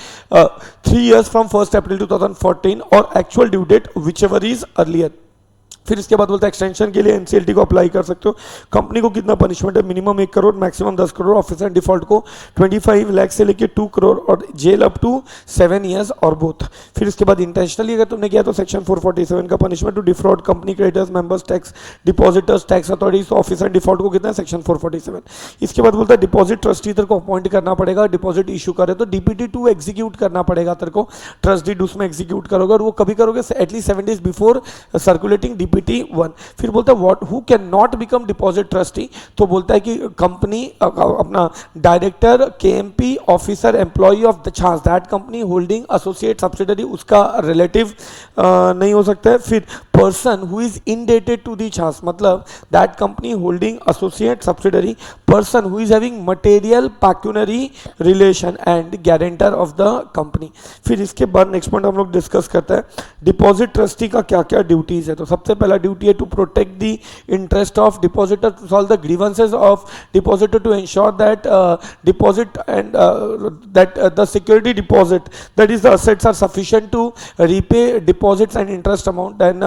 3 इयर्स फ्रॉम 1 अप्रैल 2014 और actual due date whichever is earlier. फिर इसके बाद बोलता है एक्सटेंशन के लिए एनसीएलटी को अप्लाई कर सकते हो। कंपनी को कितना पनिशमेंट है, minimum 1 crore, maximum 10 crore, officer default को 25 लाख से लेके 2 करोड़ और जेल अप टू 7 ईयर्स और बोथ। फिर इसके बाद इंटेंशनली अगर तुमने किया तो सेक्शन 447 का punishment to defraud company creditors members tax depositors tax authorities, officer default को कितना है सेक्शन 447। इसके बाद बोलता है डिपॉजिट ट्रस्टी तेरे को अपॉइंट करना पड़ेगा, डिपॉजिट इशू करे तो डीपीटी 2 एग्जीक्यूट करना पड़ेगा तेरे को, ट्रस्ट डीड उसमें एग्जीक्यूट करोगे और वो कभी करोगे at least 7 days before circulating DPT 1। फिर बोलता है what who cannot become deposit trustee, तो बोलता है कि कंपनी अपना director KMP officer employee of the छांस that company holding associate subsidiary, उसका रिलेटिव नहीं हो सकता है। फिर person who is indebted to the छांस, मतलब that company holding associate subsidiary, person who is having material pecuniary relation and guarantor of the company. फिर इसके बाद नेक्स्ट पॉइंट हम लोग डिस्कस करते हैं डिपॉजिट ट्रस्टी का क्या क्या ड्यूटीज है। तो सबसे पहला ड्यूटी है to protect the interest of depositor, to solve the grievances of depositor, to ensure that deposit and that the security deposit that is the assets are sufficient to repay deposits and interest amount, then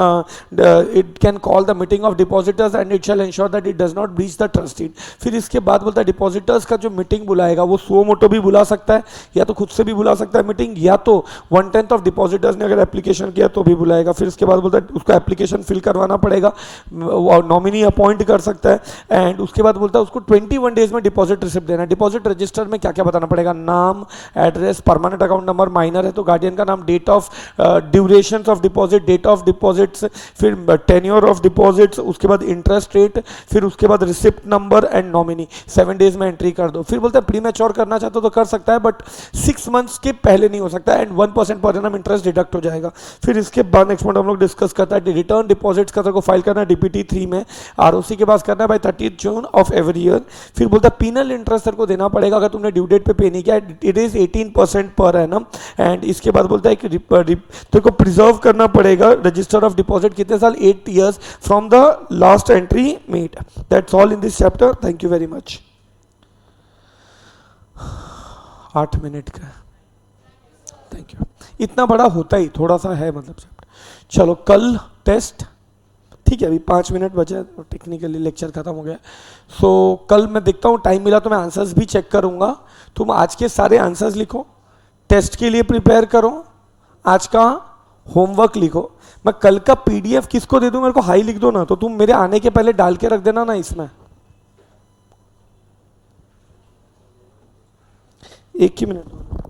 it can call the meeting of depositors and it shall ensure that it does not breach the trust deed। फिर इसके बाद बोलता है depositors का जो meeting बुलाएगा वो suo motu भी बुला सकता है या तो खुद से भी बुला सकता है मीटिंग, या तो 1/10 ऑफ डिपॉजिटर्स ने अगर एप्लीकेशन किया तो भी बुलाएगा। फिर इसके बाद बोलता है उसको एप्लीकेशन फिल करवाना पड़ेगा, नॉमिनी अपॉइंट कर सकता है एंड उसके बाद बोलता है उसको 21 डेज में डिपॉजिट रिसिप्ट देना है। डिपॉजिट रजिस्टर में क्या क्या बताना पड़ेगा, नाम, address, permanent account number, minor है तो गार्डियन का नाम, date of duration of deposit, date of deposits, फिर टेन्योर ऑफ डिपॉजिट्स, उसके बाद इंटरेस्ट रेट, फिर उसके बाद receipt number and nominee, 7 days में एंट्री कर दो। फिर बोलते हैं प्री मैच्योर करना चाहते हो तो कर सकता है बट 6 मंथ्स के पहले नहीं हो सकता and 1% per annum interest deduct हो जाएगा। फिर इसके बाद नेक्स्ट पॉइंट हम लोग डिस्कस करता है रिटर्न डिपॉजिट्स का तेरे को फाइल करना है डीपीटी 3 में, आरओसी के पास करना है by 30 June of every year. फिर बोलता है पीनल इंटरेस्ट तेरे को देना पड़ेगा अगर तुमने ड्यू डेट पे नहीं किया, it is 18% per annum. And इसके बाद बोलता है कि तेरे को प्रिजर्व करना पड़ेगा रजिस्टर ऑफ डिपॉजिट कितने साल, 8 years from the last entry made. That's all in this chapter, thank you very much. 8 minute का, थैंक यू। इतना बड़ा होता ही थोड़ा सा है मतलब चैप्टर। चलो कल टेस्ट, ठीक है अभी 5 मिनट बचे तो टेक्निकली लेक्चर खत्म हो गया। सो कल मैं देखता हूँ टाइम मिला तो मैं आंसर्स भी चेक करूँगा, तुम आज के सारे आंसर्स लिखो, टेस्ट के लिए प्रिपेयर करो, आज का होमवर्क लिखो। मैं कल का पीडीएफ किसको दे दूं, मेरे को हाई लिख दो ना, तो तुम मेरे आने के पहले डाल के रख देना ना इसमें। एक ही मिनट।